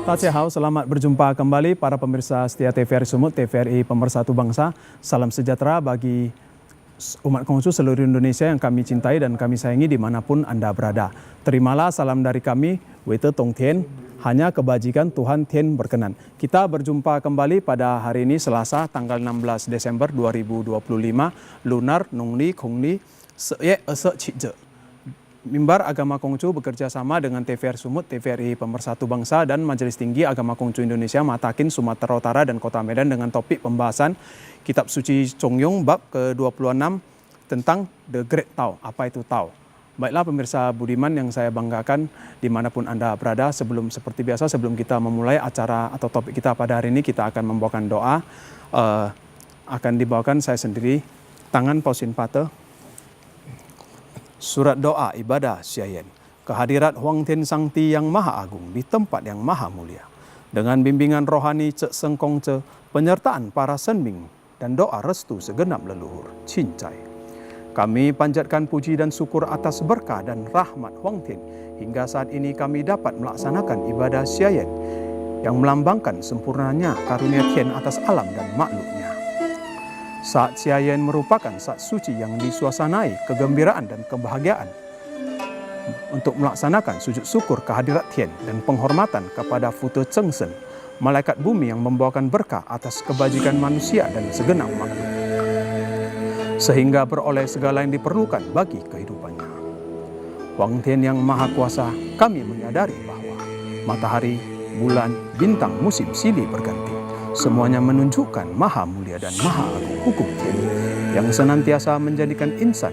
Tatsihau, selamat berjumpa kembali para pemirsa setia TVRI Sumut, TVRI Pemersatu Bangsa. Salam sejahtera bagi umat Konghucu seluruh Indonesia yang kami cintai dan kami sayangi dimanapun Anda berada. Terimalah salam dari kami, Wete Tong Tien, hanya kebajikan Tuhan Tien berkenan. Kita berjumpa kembali pada hari ini Selasa tanggal 16 Desember 2025, Lunar Nungli Kongli Seye Ese Cije. Mimbar Agama Konghucu bekerja sama dengan TVRI Sumut, TVRI Pemersatu Bangsa dan Majelis Tinggi Agama Konghucu Indonesia Matakin Sumatera Utara dan Kota Medan dengan topik pembahasan Kitab Suci Chongyong bab ke-26 tentang The Great Tao. Apa itu Tao? Baiklah pemirsa budiman yang saya banggakan dimanapun Anda berada, seperti biasa sebelum kita memulai acara atau topik kita pada hari ini, kita akan membawakan doa. Akan dibawakan saya sendiri, tangan Pausin Pate. Surat doa ibadah Siayen, kehadirat Huang Tien Sangti yang Maha Agung di tempat yang Maha Mulia. Dengan bimbingan rohani Cek Sengkong Ce, penyertaan para senming dan doa restu segenap leluhur, cincai. Kami panjatkan puji dan syukur atas berkah dan rahmat Huang Tien. Hingga saat ini kami dapat melaksanakan ibadah Siayen yang melambangkan sempurnanya karunia Tien atas alam dan makhluknya. Saat Siayen merupakan saat suci yang disuasanai kegembiraan dan kebahagiaan untuk melaksanakan sujud syukur kehadirat Tien dan penghormatan kepada Futu Cheng Sen, malaikat bumi yang membawakan berkah atas kebajikan manusia dan segenap makhluk, sehingga beroleh segala yang diperlukan bagi kehidupannya. Huang Tien yang Maha Kuasa, kami menyadari bahwa matahari, bulan, bintang musim silih berganti. Semuanya menunjukkan Maha Mulia dan Maha Agung hukum Tien yang senantiasa menjadikan insan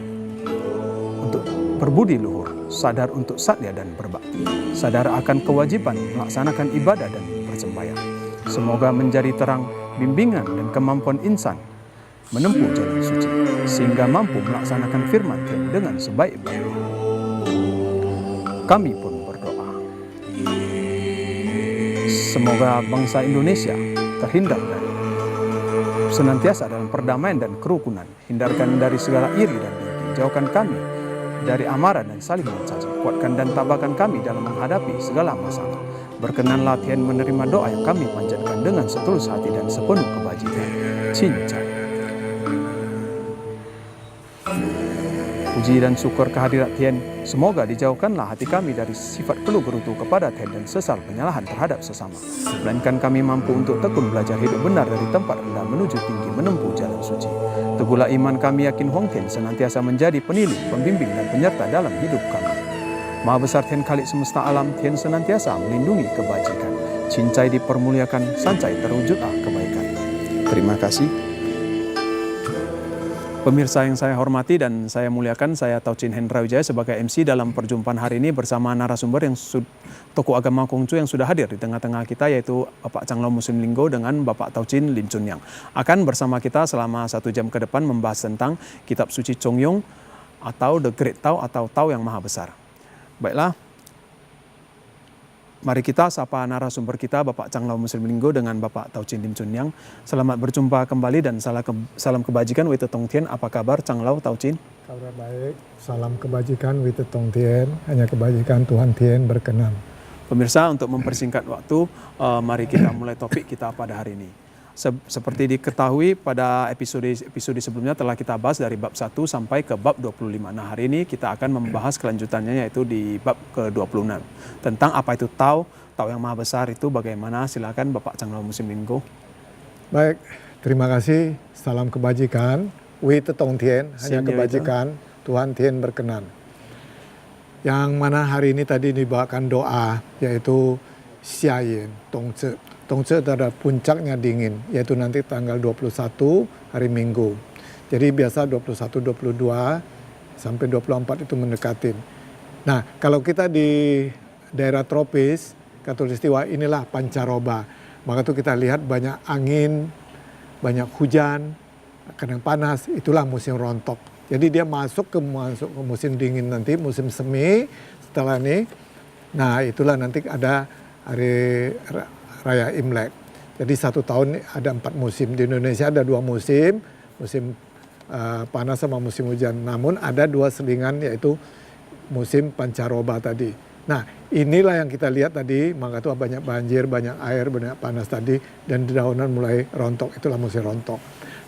untuk berbudi luhur, sadar untuk satya dan berbakti, sadar akan kewajiban melaksanakan ibadah dan bersembahyang. Semoga menjadi terang, bimbingan dan kemampuan insan menempuh jalan suci, sehingga mampu melaksanakan firman Tien dengan sebaik-baiknya. Kami pun berdoa, semoga bangsa Indonesia terhindar dari senantiasa dalam perdamaian dan kerukunan. Hindarkan dari segala iri dan dengki. Jauhkan kami dari amarah dan saling mencaci. Kuatkan dan tabahkan kami dalam menghadapi segala masalah. Berkenanlah Tien menerima doa yang kami panjatkan dengan setulus hati dan sepenuh kebajikan. Cincai. Puji dan syukur kehadirat Tien, semoga dijauhkanlah hati kami dari sifat keluh gerutu kepada Tien dan sesal penyalahan terhadap sesama. Melainkan kami mampu untuk tekun belajar hidup benar dari tempat rendah menuju tinggi menempuh jalan suci. Teguhlah iman kami yakin Huang Tien senantiasa menjadi penilih, pembimbing dan penyerta dalam hidup kami. Maha besar Tien Khalik semesta alam, Tien senantiasa melindungi kebajikan. Cincai dipermuliakan, sancai terwujudlah kebaikan. Terima kasih. Pemirsa yang saya hormati dan saya muliakan, saya Taucin Hendra Wijaya sebagai MC dalam perjumpaan hari ini bersama narasumber yang tokoh agama Konghucu yang sudah hadir di tengah-tengah kita, yaitu Bapak Changlao Muslim Linggo dengan Bapak Taucin Lim Chun Yang. Akan bersama kita selama 1 jam ke depan membahas tentang Kitab Suci Chongyong atau The Great Tao atau Tao yang Maha Besar. Baiklah, mari kita sapa narasumber kita Bapak Changlao Muslim Linggo dengan Bapak Taucin Lim Chun Yang. Selamat berjumpa kembali dan salam kebajikan Wite Tong Tien. Apa kabar Changlao, Taucin? Kabar baik, salam kebajikan Wite Tong Tien, hanya kebajikan Tuhan Tien berkenan. Pemirsa, untuk mempersingkat waktu, mari kita mulai topik kita pada hari ini. Seperti diketahui pada episode sebelumnya telah kita bahas dari bab 1 sampai ke bab 25. Nah hari ini kita akan membahas kelanjutannya yaitu di bab ke-26. Tentang apa itu Tao yang Maha Besar itu bagaimana, silakan Bapak Changlao Muslim Linggo. Baik, terima kasih, salam kebajikan Wite Tong Tien, hanya kebajikan Tuhan Tien berkenan. Yang mana hari ini tadi dibawakan doa yaitu Siayen Tong Ce. Tong Ce adalah puncaknya dingin, yaitu nanti tanggal 21 hari Minggu. Jadi biasa 21, 22 sampai 24 itu mendekatin. Nah, kalau kita di daerah tropis, Khatulistiwa inilah pancaroba. Maka itu kita lihat banyak angin, banyak hujan, kadang panas, itulah musim rontok. Jadi dia masuk ke musim dingin nanti, musim semi setelah ini. Nah, itulah nanti ada hari Raya Imlek. Jadi 1 tahun ada 4 musim. Di Indonesia ada 2 musim, musim panas sama musim hujan. Namun ada 2 selingan yaitu musim pancaroba tadi. Nah, inilah yang kita lihat tadi, maka itu banyak banjir, banyak air, banyak panas tadi, dan dedaunan mulai rontok, itulah musim rontok.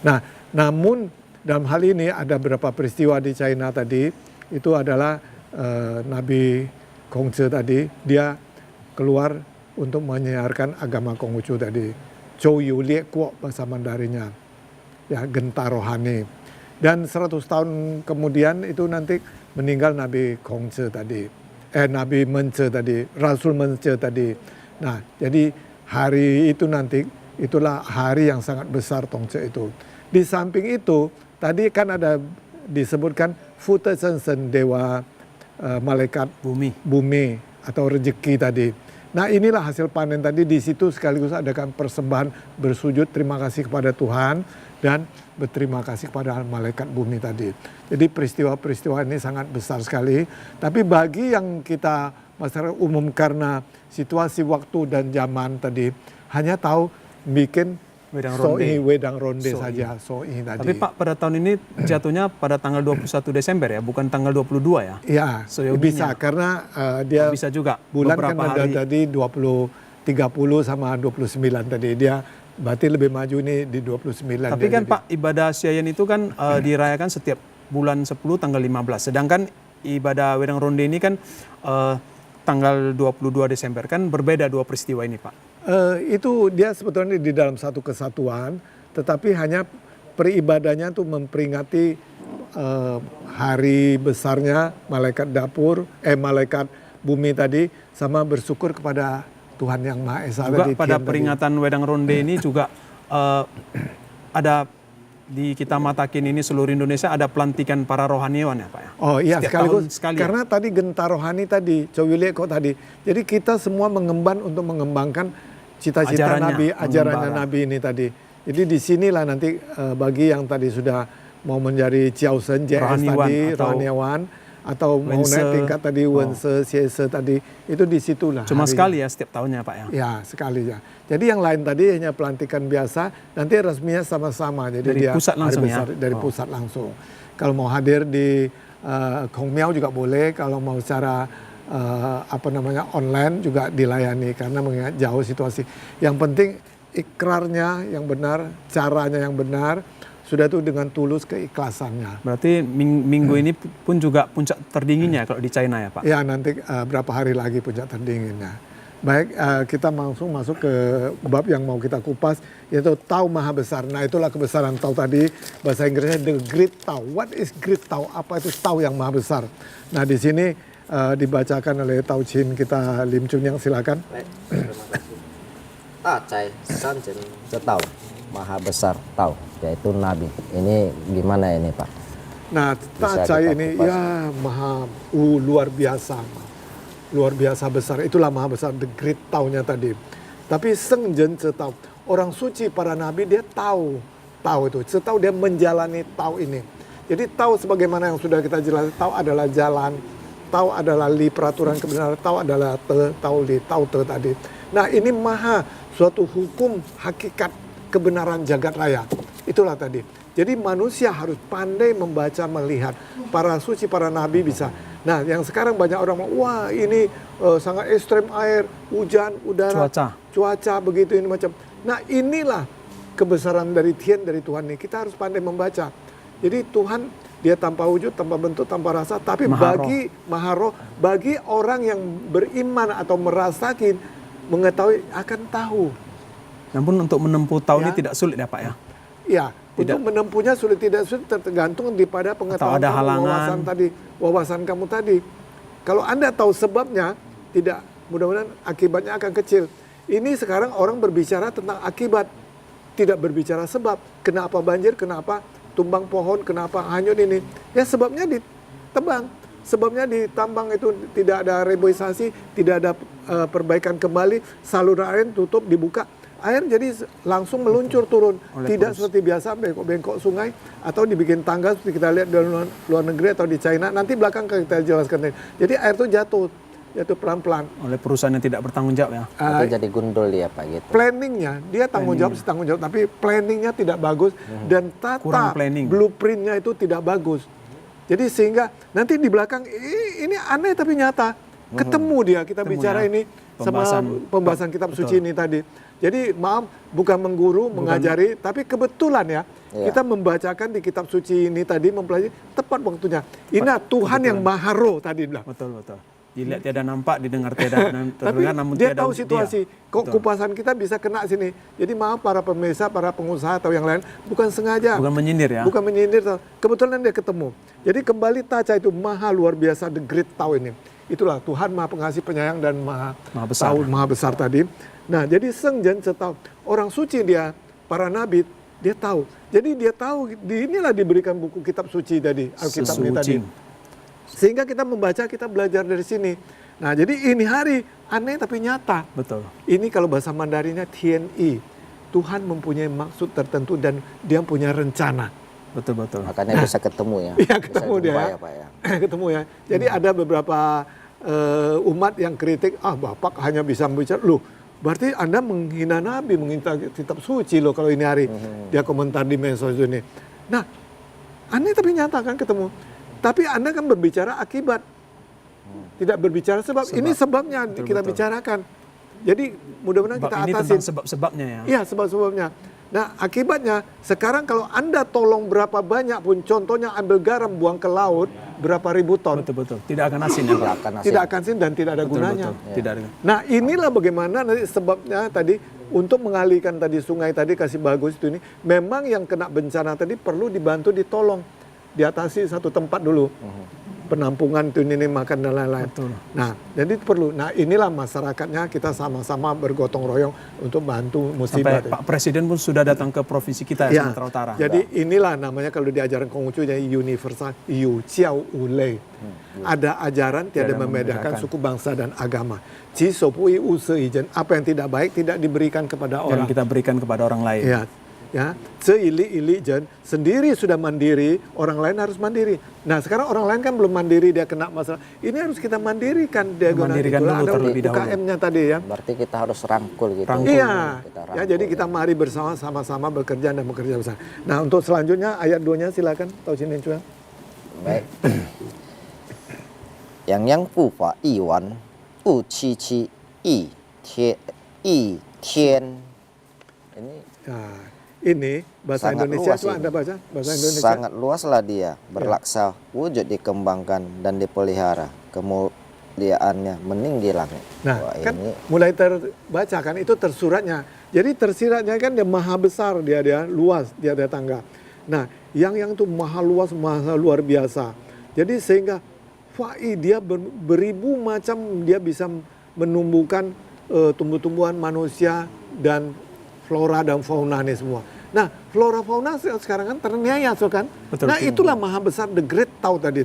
Nah, namun dalam hal ini ada beberapa peristiwa di China tadi, itu adalah Nabi Kongzhi tadi, dia keluar untuk menyiarkan agama Konghucu tadi. Zhou Yu Lie Guo bahasa Mandarinnya, ya gentar rohani. Dan 100 tahun kemudian itu nanti meninggal Nabi Kongzhi tadi. Nabi Menzhe tadi, Rasul Menzhe tadi. Nah, jadi hari itu nanti, itulah hari yang sangat besar Tongce itu. Di samping itu, tadi kan ada disebutkan Fute Sensen, dewa malaikat bumi atau rezeki tadi. Nah, inilah hasil panen tadi, di situ sekaligus adakan persembahan bersujud terima kasih kepada Tuhan dan berterima kasih kepada malaikat bumi tadi. Jadi peristiwa-peristiwa ini sangat besar sekali. Tapi bagi yang kita masyarakat umum karena situasi waktu dan zaman tadi hanya tahu bikin wedang ronde saja. Soi tadi. Tapi Pak, pada tahun ini jatuhnya pada tanggal 21 Desember ya, bukan tanggal 22 ya? Iya, bisa karena dia bisa juga bulan kan ada tadi 20, 30 sama 29 tadi. Dia berarti lebih maju nih di 29. Tapi kan Pak, ibadah Siayan itu kan dirayakan setiap bulan 10 tanggal 15. Sedangkan ibadah wedang ronde ini kan tanggal 22 Desember. Kan berbeda dua peristiwa ini Pak. Itu dia sebetulnya di dalam satu kesatuan, tetapi hanya peribadahnya tuh memperingati hari besarnya malaikat dapur, malaikat bumi tadi, sama bersyukur kepada Tuhan yang Maha Esa. Juga pada peringatan wedang ronde ini juga ada di kita Matakin ini seluruh Indonesia ada pelantikan para rohaniawan ya Pak ya? Oh iya, sekaligus sekali karena ya? Tadi gentar rohani tadi, Cowilie kok tadi. Jadi kita semua mengemban untuk mengembangkan cita-cita Nabi, ajarannya Nabi ini tadi. Jadi di sinilah nanti bagi yang tadi sudah mau menjadi Jiaosen, JS tadi, rohaniawan, atau mau naik tingkat tadi, Wense, Siese tadi, itu di situlah. Cuma sekali ya setiap tahunnya Pak ya? Ya, sekali ya. Jadi yang lain tadi hanya pelantikan biasa, nanti resminya sama-sama. Jadi dari dia pusat langsung besar, ya? Dari pusat langsung. Kalau mau hadir di Kongmiao juga boleh, kalau mau secara online juga dilayani karena mengingat jauh situasi. Yang penting ikrarnya yang benar, caranya yang benar, sudah itu dengan tulus keikhlasannya. Berarti minggu ini pun juga puncak terdinginnya kalau di China ya Pak? Ya, nanti berapa hari lagi puncak terdinginnya. Baik, kita langsung masuk ke bab yang mau kita kupas, yaitu Tao Maha Besar. Nah, itulah kebesaran Tao tadi, bahasa Inggrisnya the Great Tao. What is Great Tao? Apa itu Tao yang Maha Besar? Nah, di sini dibacakan oleh Tao Chin kita, Lim Chun Yang, silakan. Cai Sanjen Setau, Maha Besar Tao, yaitu Nabi. Ini gimana ini Pak? Nah, Cai ini ya maha luar biasa. Luar biasa besar, itulah Maha Besar, the Great Tao-nya tadi. Tapi Sengjen Setau, orang suci para nabi dia tahu itu. Setau dia menjalani Tao ini. Jadi Tao sebagaimana yang sudah kita jelaskan, Tao adalah jalan, Tao adalah li peraturan kebenaran, Tao adalah te, Tao li, Tao te tadi. Nah, ini maha suatu hukum hakikat kebenaran jagat raya. Itulah tadi. Jadi manusia harus pandai membaca, melihat. Para suci, para nabi bisa. Nah, yang sekarang banyak orang, wah ini sangat ekstrem air, hujan, udara, cuaca begitu ini macam. Nah, inilah kebesaran dari Tuhan ini. Kita harus pandai membaca. Jadi Tuhan dia tanpa wujud, tanpa bentuk, tanpa rasa, tapi bagi Maharoh, bagi orang yang beriman atau merasakan, mengetahui akan tahu. Namun untuk menempuh Tao ini tidak sulit ya Pak ya? Ya, untuk menempuhnya sulit tidak sulit tergantung pada pengetahuan kamu, wawasan kamu tadi. Kalau Anda tahu sebabnya, tidak, mudah-mudahan akibatnya akan kecil. Ini sekarang orang berbicara tentang akibat, tidak berbicara sebab. Kenapa banjir, kenapa tumbang pohon, kenapa hanyut ini. Ya sebabnya ditebang, sebabnya ditambang itu tidak ada reboisasi, tidak ada perbaikan kembali, saluran air tutup, dibuka. Air jadi langsung meluncur turun, tidak seperti biasa bengkok-bengkok sungai atau dibikin tangga seperti kita lihat di luar negeri atau di China. Nanti belakang kita jelaskan. Jadi air itu jatuh pelan-pelan. Oleh perusahaan yang tidak bertanggung jawab ya. Itu jadi gundul dia Pak gitu. Planningnya dia tanggung jawab, tapi planningnya tidak bagus dan tata blueprintnya itu tidak bagus. Jadi sehingga nanti di belakang ini aneh tapi nyata. Ketemu dia, kita Ketemu bicara ya. ini sama pembahasan kitab suci ini tadi. Jadi maaf, bukan mengguru, mengajari, tapi kebetulan ya, kita membacakan di kitab suci ini tadi, mempelajari tepat waktunya. Ini Tuhan yang Maha Roh tadi bilang. Betul. Dilihat tiada nampak, didengar tiada terdengar, namun dia tiada tahu situasi. Kok kupasan kita bisa kena sini. Jadi maaf para pemirsa, para pengusaha atau yang lain, bukan sengaja. Bukan menyindir ya. Bukan menyindir. Kebetulan dia ketemu. Jadi kembali Taca itu maha luar biasa, the great tahu ini. Itulah Tuhan maha pengasih, penyayang dan maha besar. tahu, maha besar tadi. Nah jadi Sengjen setahu orang suci dia, para nabi, dia tahu. Jadi dia tahu, inilah diberikan buku kitab suci tadi, Alkitab ini tadi. Sehingga kita membaca, kita belajar dari sini. Nah jadi ini hari aneh tapi nyata. Betul. Ini kalau bahasa Mandarinnya TNI. Tuhan mempunyai maksud tertentu dan dia punya rencana. Betul. Makanya bisa ketemu ya. Iya ketemu bisa dia. jumpa ya, Pak, ya. Ketemu ya. Jadi ada beberapa umat yang kritik, Bapak hanya bisa membicara, loh berarti Anda menghina Nabi, menghina kitab suci loh kalau ini hari. Dia komentar di medsos ini. Nah, aneh tapi nyata kan ketemu. Tapi Anda kan berbicara akibat. Tidak berbicara sebab. Ini sebabnya kita bicarakan. Jadi mudah-mudahan kita ini atasin. tentang sebab-sebabnya ya. Iya, sebab-sebabnya. Nah, akibatnya sekarang kalau Anda tolong berapa banyak pun, contohnya ambil garam buang ke laut berapa ribu ton. Betul. Tidak akan asin ya, Pak. Tidak akan asin dan tidak ada gunanya. Betul. Tidak ada. Nah, inilah bagaimana nanti sebabnya tadi untuk mengalihkan tadi sungai tadi kasih bagus itu ini, memang yang kena bencana tadi perlu dibantu, ditolong, diatasi satu tempat dulu. Penampungan itu ini makan dan lain-lain. Nah, jadi perlu. Nah, inilah masyarakatnya kita sama-sama bergotong royong untuk bantu musibah. Sampai Pak Presiden pun sudah datang ke provinsi kita ya, Sumatera Utara. Jadi inilah namanya kalau diajaran Konghucu jadi universal, Yu Xiao Wu Lei. Ada ajaran tiada membedakan suku, bangsa dan agama. Ji Shou Bu Yi Wu Se Yi Zhen. Apa yang tidak baik tidak diberikan kepada orang. Yang kita berikan kepada orang lain. Ya, ili jen sendiri sudah mandiri, orang lain harus mandiri. Nah sekarang orang lain kan belum mandiri, dia kena masalah. Ini harus kita mandirikan, mandirikan dulu terlebih dahulu. UKM-nya tadi ya. Berarti kita harus rangkul gitu. Iya. Ya jadi kita mari bersama-sama bekerja dan bekerja bersama. Nah untuk selanjutnya ayat 2-nya silakan Tau Chin Nin Chuan. Baik. Yang pu fa yi wan, pu qi qi yi tian. Ini bahasa sangat Indonesia luas itu Anda baca bahasa Indonesia. Sangat luaslah dia, berlaksa, wujud dikembangkan dan dipelihara, kemuliaannya meninggi langit. Nah, wah, kan ini mulai terbaca kan itu tersuratnya. Jadi tersiratnya kan dia maha besar, dia luas, dia ada tangga. Nah, yang itu maha luas, maha luar biasa. Jadi sehingga dia beribu macam, dia bisa menumbuhkan tumbuh-tumbuhan manusia dan flora dan fauna ini semua. Nah, flora fauna sekarang kan terniaya kan. Betul, nah, itulah maha besar the great Tao tadi.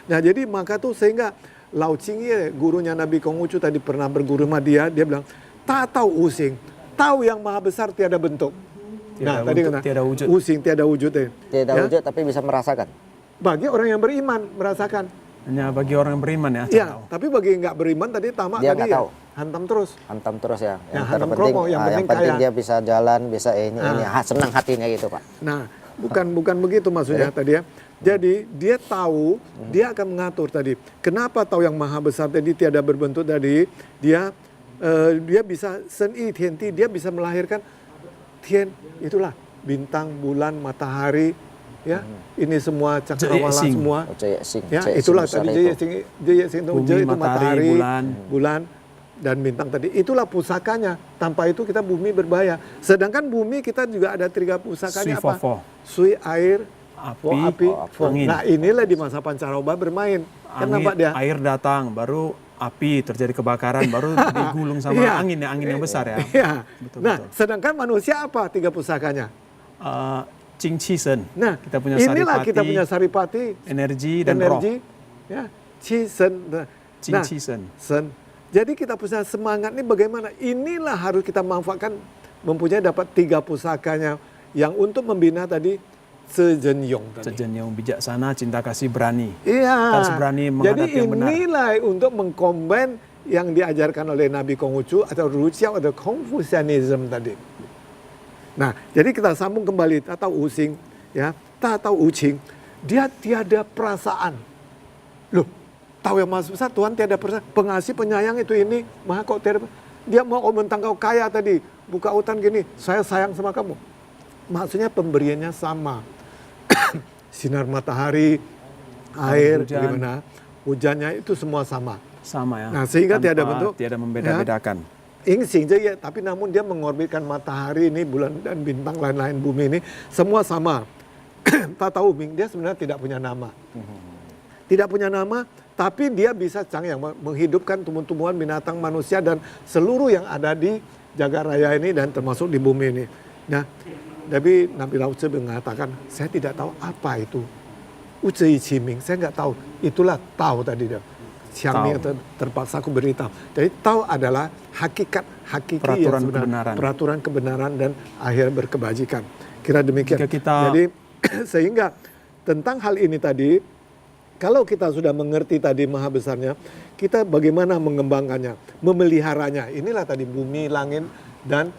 Nah, jadi maka tuh sehingga Lao Qingye, gurunya Nabi Konghucu tadi pernah berguru sama dia bilang, "Tak tahu using, tahu yang maha besar tiada bentuk." Tiada bentuk, tiada wujud. Using tiada wujud. Tiada wujud tapi bisa merasakan. Bagi orang yang beriman merasakan. Hanya bagi orang yang beriman ya. Iya, tapi bagi yang nggak beriman tadi tamak dia tadi nggak tahu. Hantam terus. Hantam terus ya. Yang hantam terpenting, kromo, yang penting penting kaya. dia bisa jalan, bisa ini. Senang hatinya gitu Pak. Nah, bukan begitu maksudnya tadi ya. Jadi dia tahu, dia akan mengatur tadi. Kenapa tahu yang maha besar tadi tiada berbentuk tadi? Dia bisa seni tianti, dia bisa melahirkan tian, itulah bintang, bulan, matahari, ya. Ini semua cakrawala semua. Ya, itulah tadi Jaya Sing itu matahari, bulan dan bintang tadi. Itulah pusakanya. Tanpa itu kita bumi berbahaya. Sedangkan bumi kita juga ada 3 pusakanya apa? Sui, air, api, angin. Nah, inilah di masa pancaroba bermain. Kan nampak dia. Air datang, baru api, terjadi kebakaran, baru digulung sama angin yang besar ya. Iya. Nah, sedangkan manusia apa 3 pusakanya? Qing Qi Shen. Nah, kita punya inilah saripati, kita punya saripati, energi dan roh. Ya, Qi Shen. Qing Qi Shen. Jadi kita punya semangat ini bagaimana? Inilah harus kita manfaatkan, mempunyai dapat 3 pusakanya yang untuk membina tadi Sejenyong tadi. Sejenyong, bijaksana, cinta kasih, berani. Iya. Harus berani menghadapi yang benar. Jadi inilah untuk mengkombin yang diajarkan oleh Nabi Konghucu atau Ruqiao atau Confucianism tadi. Nah, jadi kita sambung kembali, tak tahu using, ya, tak tahu ucing, dia tiada perasaan. Loh, tahu yang maha besar, Tuhan tiada pengasih, penyayang itu ini, maha kau tiada. Dia mau tentang kau kaya tadi, buka hutan gini, saya sayang sama kamu. Maksudnya pemberiannya sama. Sinar matahari, air, hujan. gimana, hujannya itu semua sama. Sama ya. Nah, sehingga Tanpa- tiada bentuk, tiada membeda-bedakan. Ingsing je ya, tapi namun dia mengorbitkan matahari ini, bulan dan bintang lain-lain bumi ini, semua sama. Tak tahu, Ming, dia sebenarnya tidak punya nama. Tidak punya nama, tapi dia bisa yang menghidupkan tumbuh-tumbuhan, binatang, manusia, dan seluruh yang ada di jagat raya ini dan termasuk di bumi ini. Nah, tapi Nabi Lao Tzu mengatakan, saya tidak tahu apa itu. Uce Ciming, saya nggak tahu. Itulah tahu tadi dia. Xiangming terpaksa aku beritahu. Jadi tahu adalah hakikat hakiki Peraturan yang sebenarnya, kebenaran. peraturan kebenaran dan akhir berkebajikan. Kira demikian. Jika kita- Jadi sehingga tentang hal ini tadi, kalau kita sudah mengerti tadi maha besarnya, kita bagaimana mengembangkannya, memeliharanya. Inilah tadi bumi, langit, dan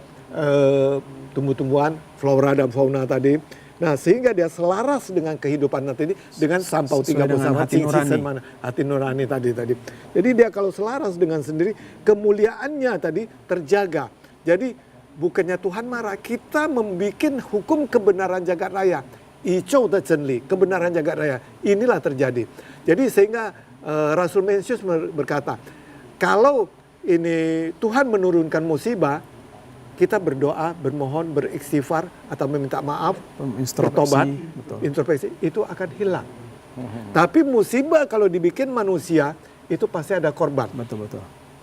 tumbuh-tumbuhan, flora dan fauna tadi. Nah, sehingga dia selaras dengan kehidupan nanti ini, dengan sampau Sesuai 30 dengan sama hati nurani. hati nurani tadi. Jadi dia kalau selaras dengan sendiri, kemuliaannya tadi terjaga. Jadi bukannya Tuhan marah, kita membuat hukum kebenaran jagat raya. Icou tercenli, kebenaran jagat raya. Inilah terjadi. Jadi sehingga Rasul Mencius berkata, kalau ini Tuhan menurunkan musibah, kita berdoa, bermohon, beristighfar atau meminta maaf, Introspeksi, bertobat, betul. introspeksi, itu akan hilang. Tapi musibah kalau dibikin manusia, itu pasti ada korban. Betul.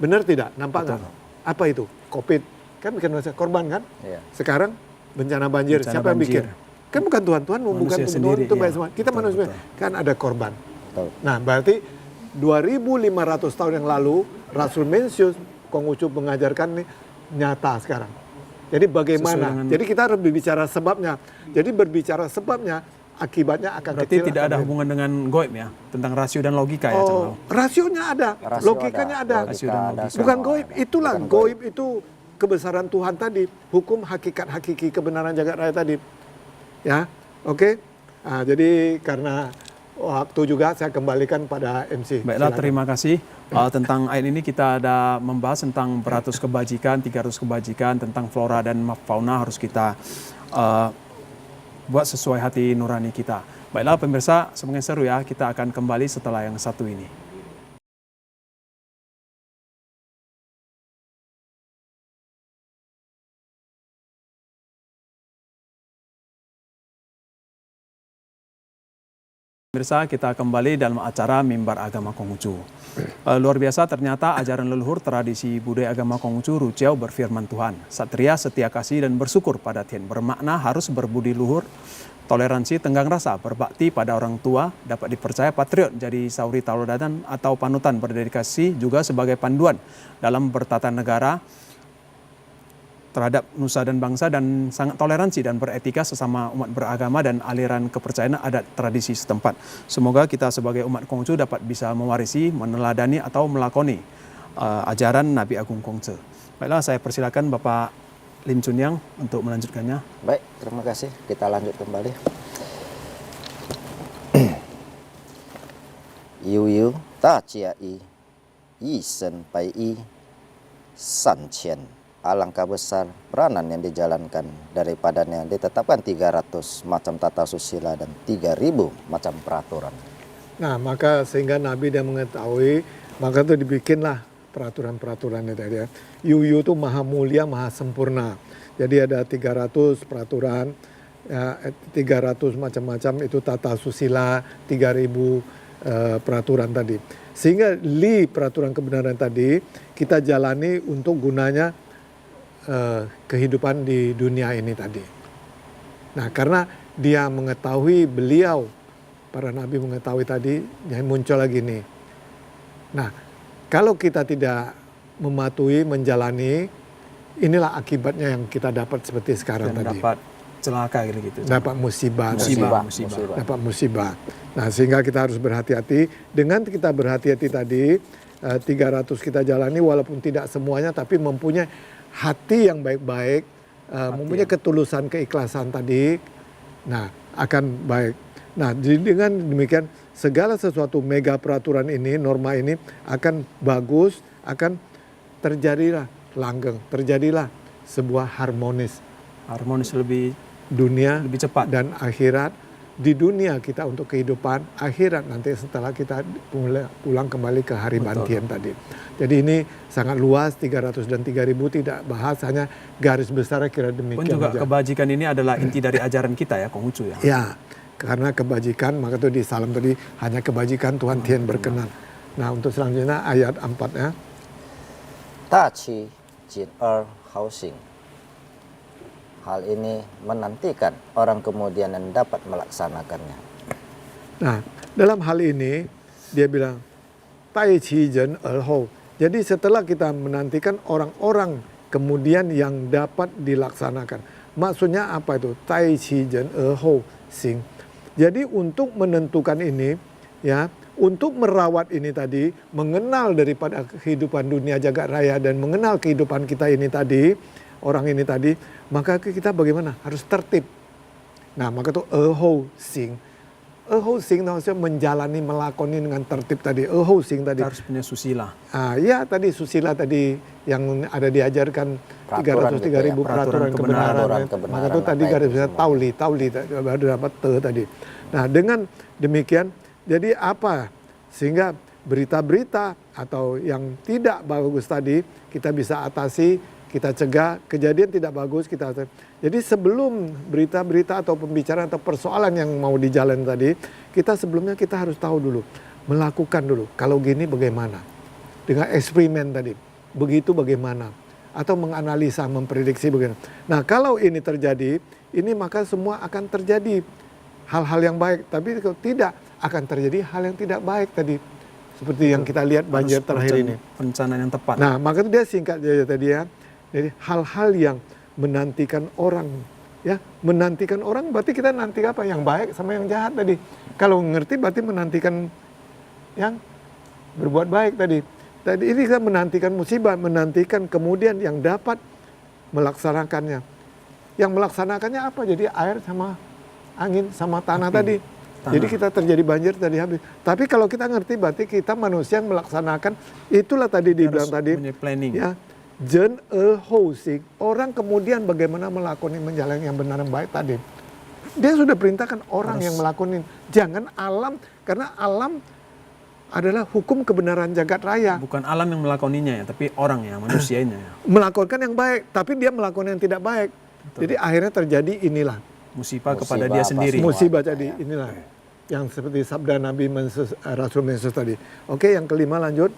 Benar tidak? Nampak Betul. nggak? Apa itu? Covid. Kan bikin manusia korban kan? Iya. Sekarang bencana banjir. Bencana Siapa yang banjir. bikin? Kan bukan Tuhan. Tuhan bukan Manusia Tuhan sendiri, itu baik iya. semua. Kita Betul, manusia betul. kan ada korban. Betul. Nah, berarti 2500 tahun yang lalu Rasul Mencius Konghucu mengajarkan nih nyata sekarang. Jadi bagaimana? Sesuai dengan- Jadi kita harus berbicara sebabnya. Jadi berbicara sebabnya, akibatnya akan Berarti kecil. tidak ada akan- hubungan dengan goib ya, tentang rasio dan logika ya, Cang Oh, Lau? rasionya ada, Rasio logikanya ada. logika Rasio dan ada, logika. semua Bukan goib, ada. itulah Bukan goib itu kebesaran Tuhan tadi, hukum hakikat hakiki kebenaran jagat raya tadi. Ya, oke. Nah, jadi karena waktu juga saya kembalikan pada MC. Baiklah, Silakan. terima kasih. Tentang ayat ini kita ada membahas tentang 100 kebajikan, 300 kebajikan, tentang flora dan fauna harus kita buat sesuai hati nurani kita. Baiklah pemirsa, semakin seru ya, kita akan kembali setelah yang satu ini. Pemirsa, kita kembali dalam acara Mimbar Agama Konghucu. Luar biasa ternyata ajaran leluhur tradisi budaya agama Konghucu Ruciao berfirman Tuhan. Satria setia kasih dan bersyukur pada Tien. Bermakna harus berbudi luhur, toleransi, tenggang rasa, berbakti pada orang tua, dapat dipercaya patriot jadi sauri tauladan atau panutan, berdedikasi juga sebagai panduan dalam bertata negara terhadap nusa dan bangsa, dan sangat toleransi dan beretika sesama umat beragama dan aliran kepercayaan adat tradisi setempat. Semoga kita sebagai umat Konghucu dapat bisa mewarisi, meneladani atau melakoni ajaran Nabi Agung Kongce. Baiklah, saya persilakan Bapak Lim Chun Yang untuk melanjutkannya. Baik, terima kasih. Kita lanjut kembali. Yu ta chia yi sen pai san qian. Alangkah besar peranan yang dijalankan, daripadanya ditetapkan 300 macam tata susila dan 3000 macam peraturan. Nah, maka sehingga Nabi dia mengetahui, maka itu dibikinlah peraturan-peraturannya tadi ya. Yuyu itu maha mulia, maha sempurna. Jadi ada 300 peraturan, ya, 300 macam-macam itu tata susila, 3000 peraturan tadi. Sehingga peraturan kebenaran tadi kita jalani untuk gunanya kehidupan di dunia ini tadi. Nah, karena dia mengetahui, beliau para nabi mengetahui tadi, yang muncul lagi nih. Nah, kalau kita tidak mematuhi, menjalani, inilah akibatnya yang kita dapat seperti sekarang Dan tadi. dapat celaka gitu. Dapat musibah. Musibah. Dapat musibah. Nah, sehingga kita harus berhati-hati. Dengan kita berhati-hati tadi, 300 kita jalani walaupun tidak semuanya, tapi mempunyai hati yang baik-baik, mempunyai ketulusan, keikhlasan tadi, nah akan baik. Nah, dengan demikian segala sesuatu mega peraturan ini, norma ini akan bagus, akan terjadilah langgeng, terjadilah sebuah harmonis Harmonis lebih dunia cepat. dan akhirat. Di dunia kita untuk kehidupan, akhirat nanti setelah kita pulang kembali ke hari Bantian tadi. Jadi ini sangat luas, 300 dan 3000 tidak bahas, hanya garis besar kira Pun demikian juga saja. kebajikan ini adalah inti dari ajaran kita ya, Konghucu ya. Ya, karena kebajikan, maka itu di salam tadi hanya kebajikan Tuhan Tian berkenan. Nah, untuk selanjutnya ayat 4-nya. 大气仅二 housing. Hal ini menantikan orang kemudian yang dapat melaksanakannya. Nah, dalam hal ini dia bilang tai qi zhen er hou. Jadi setelah kita menantikan orang-orang kemudian yang dapat dilaksanakan. Maksudnya apa itu? Tai qi zhen er hou xing. Jadi untuk menentukan ini ya, untuk merawat ini tadi, mengenal daripada kehidupan dunia jagat raya dan mengenal kehidupan kita ini tadi, orang ini tadi, maka kita bagaimana? Harus tertib. Nah, maka itu hou xing. Hou xing maksudnya menjalani, melakoni dengan tertib tadi. Hou xing tadi. Kita harus punya susila. Ya tadi susila tadi yang ada diajarkan Peraturan 303.000 gitu ya, peraturan kebenaran. Maka itu tadi garis besar tauli baru dapat tadi. Nah, dengan demikian jadi apa? Sehingga berita-berita atau yang tidak bagus tadi kita bisa atasi, kita cegah, kejadian tidak bagus kita atasi. Jadi sebelum berita-berita atau pembicaraan atau persoalan yang mau dijalan tadi, kita sebelumnya kita harus tahu dulu, melakukan dulu. Kalau gini bagaimana? Dengan eksperimen tadi, begitu bagaimana? Atau menganalisa, memprediksi bagaimana. Nah, kalau ini terjadi, ini maka semua akan terjadi hal-hal yang baik. Tapi kalau tidak, akan terjadi hal yang tidak baik tadi. Seperti yang kita lihat banjir terakhir ini. Perencanaan yang tepat. Nah, maka itu dia singkat aja tadi ya. Jadi hal-hal yang menantikan orang, ya menantikan orang berarti kita nanti apa? Yang baik sama yang jahat tadi. Kalau ngerti berarti menantikan yang berbuat baik tadi. Tadi ini kita menantikan musibah, menantikan kemudian yang dapat melaksanakannya. Yang melaksanakannya apa? Jadi air sama angin sama tanah tadi. Jadi kita terjadi banjir tadi habis. Tapi kalau kita ngerti berarti kita manusia yang melaksanakan, itulah tadi dibilang tadi. Punya planning. Ya, zhen er hou xing. Orang kemudian bagaimana melakukan menjalani yang benar dan baik tadi. Dia sudah perintahkan orang yang melakukan. Jangan alam, karena alam adalah hukum kebenaran jagat raya. Bukan alam yang melakoninya ya, tapi orang ya, manusianya ya. Melakukan yang baik, tapi dia melakukan yang tidak baik. Betul. Jadi akhirnya terjadi inilah. Musibah kepada dia sendiri. Musibah tadi, inilah. Yang seperti sabda Nabi Rasul Mensus tadi. Oke, yang kelima lanjut.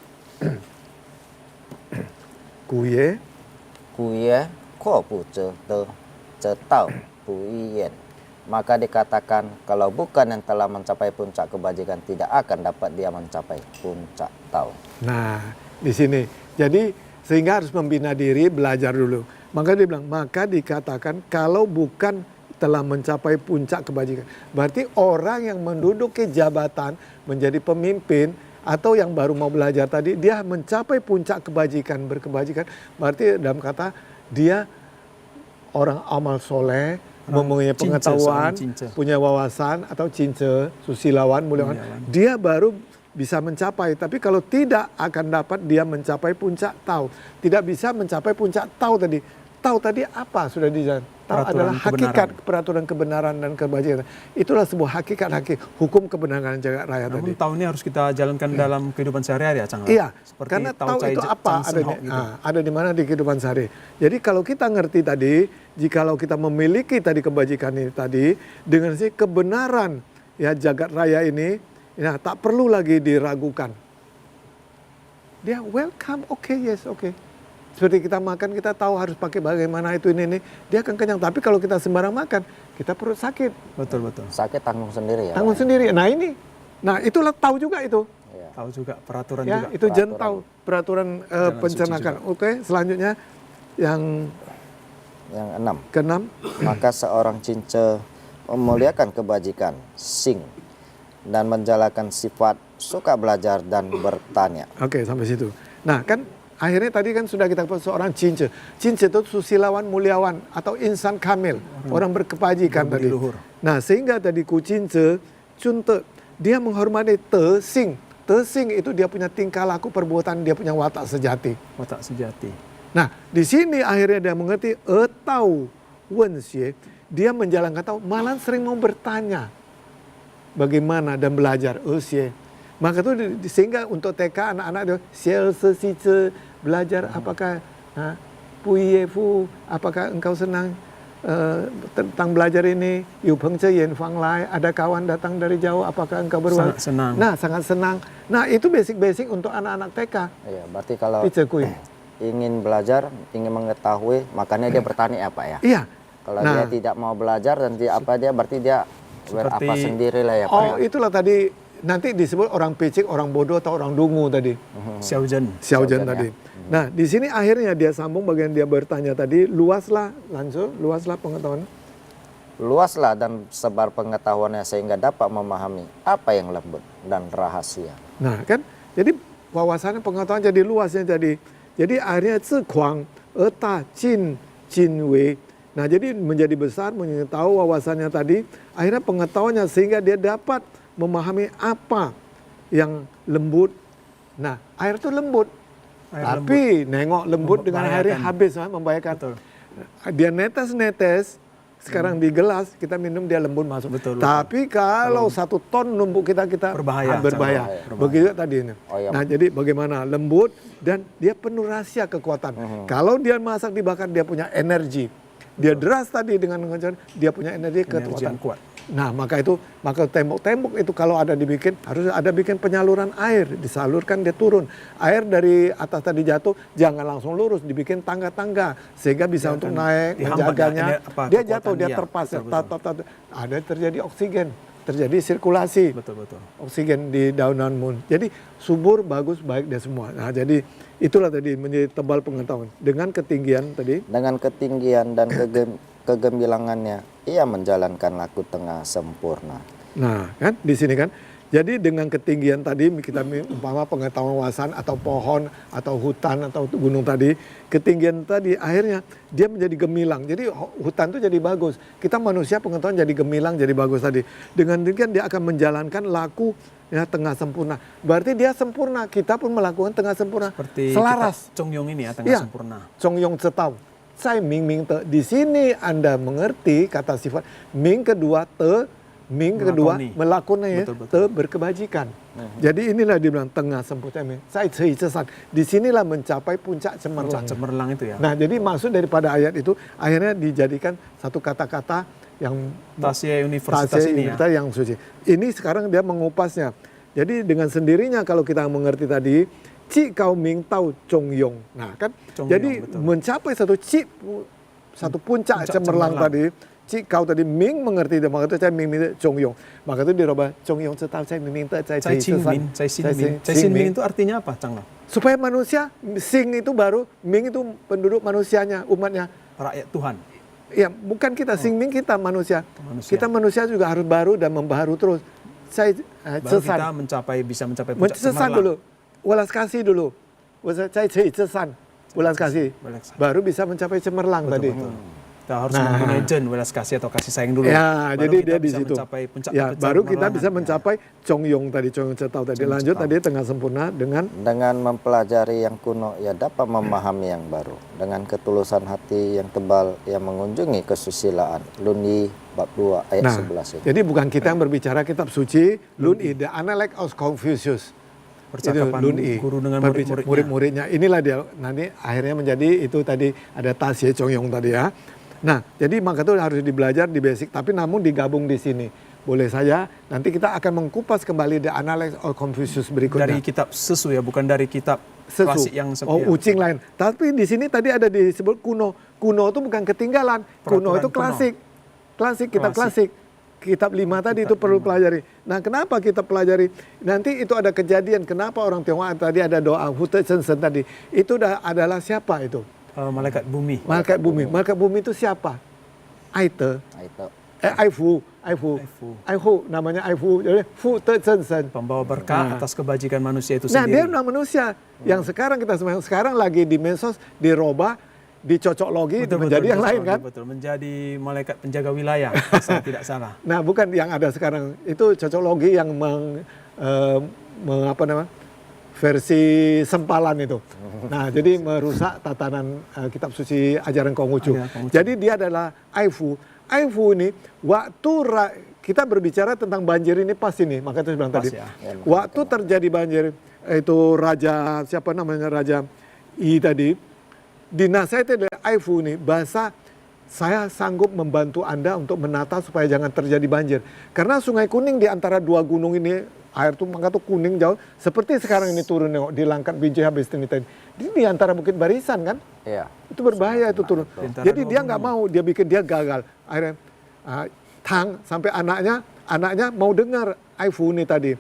Kuye. Kuye ko bu ze tao bu yen. Maka dikatakan kalau bukan yang telah mencapai puncak kebajikan tidak akan dapat dia mencapai puncak tao. Nah, di sini. Jadi sehingga harus membina diri, belajar dulu. Maka dia bilang, maka dikatakan kalau bukan telah mencapai puncak kebajikan. Berarti orang yang menduduki jabatan, menjadi pemimpin, atau yang baru mau belajar tadi, dia mencapai puncak kebajikan, berkebajikan. Berarti dalam kata, dia orang amal soleh, mempunyai pengetahuan, punya wawasan, atau cince, susilawan, muliawan. Dia baru bisa mencapai. Tapi kalau tidak akan dapat dia mencapai puncak tau. Tidak bisa mencapai puncak tau tadi. Tau tadi apa sudah dijalan? Tau adalah hakikat peraturan kebenaran dan kebajikan. Itulah sebuah hakikat hukum kebenaran jagat raya tadi. Namun tahu ini harus kita jalankan dalam kehidupan sehari-hari ya, Cang. Iya, seperti karena tahu itu apa gitu. ada di mana di kehidupan sehari. Jadi kalau kita ngerti tadi, jikalau kita memiliki tadi kebajikan ini tadi dengan si kebenaran ya jagat raya ini, ya tak perlu lagi diragukan. Dia welcome, oke, yes, oke. Seperti kita makan, kita tahu harus pakai bagaimana itu ini. Dia akan kenyang. Tapi kalau kita sembarang makan, kita perut sakit. Betul. Sakit tanggung sendiri ya. Tanggung sendiri. Nah ini, itulah tahu juga itu. Ya. Tahu juga peraturan Ya, juga. itu jangan tahu peraturan pencernaan. Oke, selanjutnya yang Yang 6. keenam. Maka seorang cince memuliakan kebajikan, sing, dan menjalankan sifat suka belajar dan bertanya. Oke, sampai situ. Nah kan akhirnya tadi kan sudah kita seorang cince. Cince itu susilawan, muliawan atau insan kamil, orang berkebajikan tadi. Luhur. Nah sehingga tadi ku cince Cunte, dia menghormati Tesing. Tesing itu dia punya tingkah laku perbuatan, dia punya watak sejati. Watak sejati. Nah, di sini akhirnya dia mengerti etau wenxie, dia menjalankan tahu, malah sering mau bertanya bagaimana dan belajar xie. Maka itu sehingga untuk TK anak-anak dia belajar apakah puye fu, apakah engkau senang tentang belajar ini, yu peng ce yen fang lai, ada kawan datang dari jauh, apakah engkau berwajib? Sangat senang. Nah, sangat senang. Nah, itu basic-basic untuk anak-anak TK. Iya, berarti kalau Picekui. ingin belajar, ingin mengetahui, makanya dia bertani apa ya? Iya. Kalau Nah. dia tidak mau belajar dan dia berarti dia berapa Seperti- sendiri lah ya Pak. Oh, itulah tadi nanti disebut orang picik, orang bodoh atau orang dungu tadi. Xiaozhen. Xiaozhen Xiaozhen, tadi. Nah, di sini akhirnya dia sambung bagian dia bertanya tadi, luaslah pengetahuan. Luaslah dan sebar pengetahuannya sehingga dapat memahami apa yang lembut dan rahasia. Nah, kan jadi wawasannya pengetahuan jadi luasnya jadi akhirnya zikuang, eta, jin, jinwei. Nah, jadi menjadi besar, mengetahui wawasannya tadi, akhirnya pengetahuannya sehingga dia dapat memahami apa yang lembut. Nah, air itu lembut. Air Tapi nengok lembut dengan airnya Membahayakan. habis, membahayakan. Betul. Dia netes-netes, sekarang di gelas kita minum dia lembut masuk. Betul, Tapi kalau 1 ton numpuk kita Berbahaya. berbahaya. Berbahaya. Begitu tadi ini. Oh, iya. Nah, jadi bagaimana lembut dan dia penuh rahasia kekuatan. Kalau dia masak dibakar dia punya energi. Dia deras tadi dengan mengejar, dia punya energi Energi kekuatan. yang kuat. Nah, maka tembok-tembok itu kalau ada dibikin, harus ada bikin penyaluran air, disalurkan dia turun. Air dari atas tadi jatuh, jangan langsung lurus, dibikin tangga-tangga sehingga bisa Dia untuk akan naik, dihambat, menjaganya. dia Dia kekuatan jatuh, dia dia. terpas, Betul. ada terjadi oksigen, terjadi sirkulasi. Betul. Oksigen di daun-daun mun. Jadi subur, bagus, baik dia semua. Nah, jadi itulah tadi menjadi tebal pengetahuan. Dengan ketinggian tadi, Dengan ketinggian dan kegemilangannya, ia menjalankan laku tengah sempurna. nah kan di sini kan. Jadi dengan ketinggian tadi kita umpama pengetahuan wawasan atau pohon atau hutan atau gunung tadi, ketinggian tadi akhirnya dia menjadi gemilang. Jadi hutan itu jadi bagus. Kita manusia pengetahuan jadi gemilang, jadi bagus tadi. Dengan demikian dia akan menjalankan laku ya tengah sempurna. Berarti dia sempurna, kita pun melakukan tengah sempurna. Seperti Selaras. Chong Yong ini ya, tengah Iya. sempurna. Chong Yong Cetau. Saya Ming Ming Te. Di sini Anda mengerti kata sifat Ming kedua Te, Ming kedua melakoni ya, Betul. Te berkebajikan. Jadi inilah dibilang tengah sempurna. Saya cei cesan. Di sinilah mencapai puncak cemerlang. Cemerlang itu ya. Nah, jadi maksud daripada ayat itu akhirnya dijadikan satu kata-kata yang Tasya Universitas Tasya ini ya. Universitas yang suci. Ini sekarang dia mengupasnya. Jadi dengan sendirinya kalau kita mengerti tadi, Ci Kau Ming Tau Chong Yong. Nah kan, Chong jadi Yong, betul. mencapai satu puncak cemerlang tadi. Ci Kau tadi Ming mengerti dia, maka itu saya Ming Ming Chong Yong. Maka itu dirubah Chong Yong Cetau saya Ming Ming Te, Cai Qing Min, Cai Xin Min. Cai Xin Min itu artinya apa, Cang Lo? supaya manusia, Sing itu baru, Ming itu penduduk manusianya, umatnya. Rakyat Tuhan. Ya, bukan kita, Sing Ming kita manusia. Manusia. Kita manusia juga harus baru dan membaharu terus. Saya Baru cesan. kita bisa mencapai puncak Cesan cemerlang. dulu, welas kasih dulu. Saya cesan, welas kasih. Welas kasih. Baru bisa mencapai cemerlang tadi. Betul. Kita harus Nah. mempunyai jen, welas kasih atau kasih sayang dulu. Ya, Baru jadi kita dia di bisa situ. mencapai puncak Ya, baru kita cemerlangan. bisa mencapai Chong Yong tadi, Chong Yong Cetau tadi. Lanjut tadi tengah sempurna dengan Dengan mempelajari yang kuno, ia dapat memahami yang baru. Dengan ketulusan hati yang tebal, ia mengunjungi kesusilaan. Luni bab 2 ayat 11 itu. jadi bukan kita yang berbicara kitab suci, Lun I, the analect of Confucius. Percakapan Itu Lun I. guru dengan Berbicara- murid-muridnya. Inilah dia, nanti akhirnya menjadi itu tadi, ada Tasya Chong Yong tadi ya. Nah, jadi maka itu harus dibelajar di basic, tapi namun digabung di sini. Boleh saja, nanti kita akan mengkupas kembali the analect of Confucius berikutnya. Dari kitab Sesu ya, bukan dari kitab Sesu. klasik yang setia. Ucing lain. Tapi di sini tadi ada disebut kuno. Kuno itu bukan ketinggalan. Kuno Peraturan itu kuno. klasik. Klasik, kitab klasik. Kitab 5 tadi itu perlu pelajari. Nah, kenapa kita pelajari? Nanti itu ada kejadian. Kenapa orang Tionghoa tadi ada doa Hute Sensen tadi. Itu adalah siapa itu? Malaikat bumi. Malaikat bumi. Malaikat bumi itu siapa? Aite. Nah, itu. Aifu. Aifu. Namanya Aifu. Jadi Hute Sensen. Pembawa berkah atas kebajikan manusia itu Nah, sendiri. dia memang manusia. Yang sekarang kita semua, sekarang lagi di medsos, dirubah, dicocok logi menjadi yang lain kan? Betul, menjadi malaikat penjaga wilayah, asal tidak salah. Nah, bukan yang ada sekarang. Itu cocok logi yang apa namanya? Versi sempalan itu. Nah, jadi merusak tatanan kitab suci ajaran Konghucu. Jadi dia adalah Aifu. Aifu ini waktu kita berbicara tentang banjir ini pas ini, maka itu bilang tadi. Ya. Waktu terjadi banjir itu raja siapa namanya raja I tadi dinasihati dari Aifu ini bahasa saya sanggup membantu Anda untuk menata supaya jangan terjadi banjir. Karena Sungai Kuning di antara dua gunung ini air tuh maka tuh kuning jauh seperti sekarang ini turun nengok di Langkat Binjai habis ini tadi. Di antara Bukit Barisan kan? Iya. Itu berbahaya itu turun. Jadi dia nggak mau, dia bikin dia gagal. Akhirnya Tang sampai anaknya mau dengar Aifu ini tadi.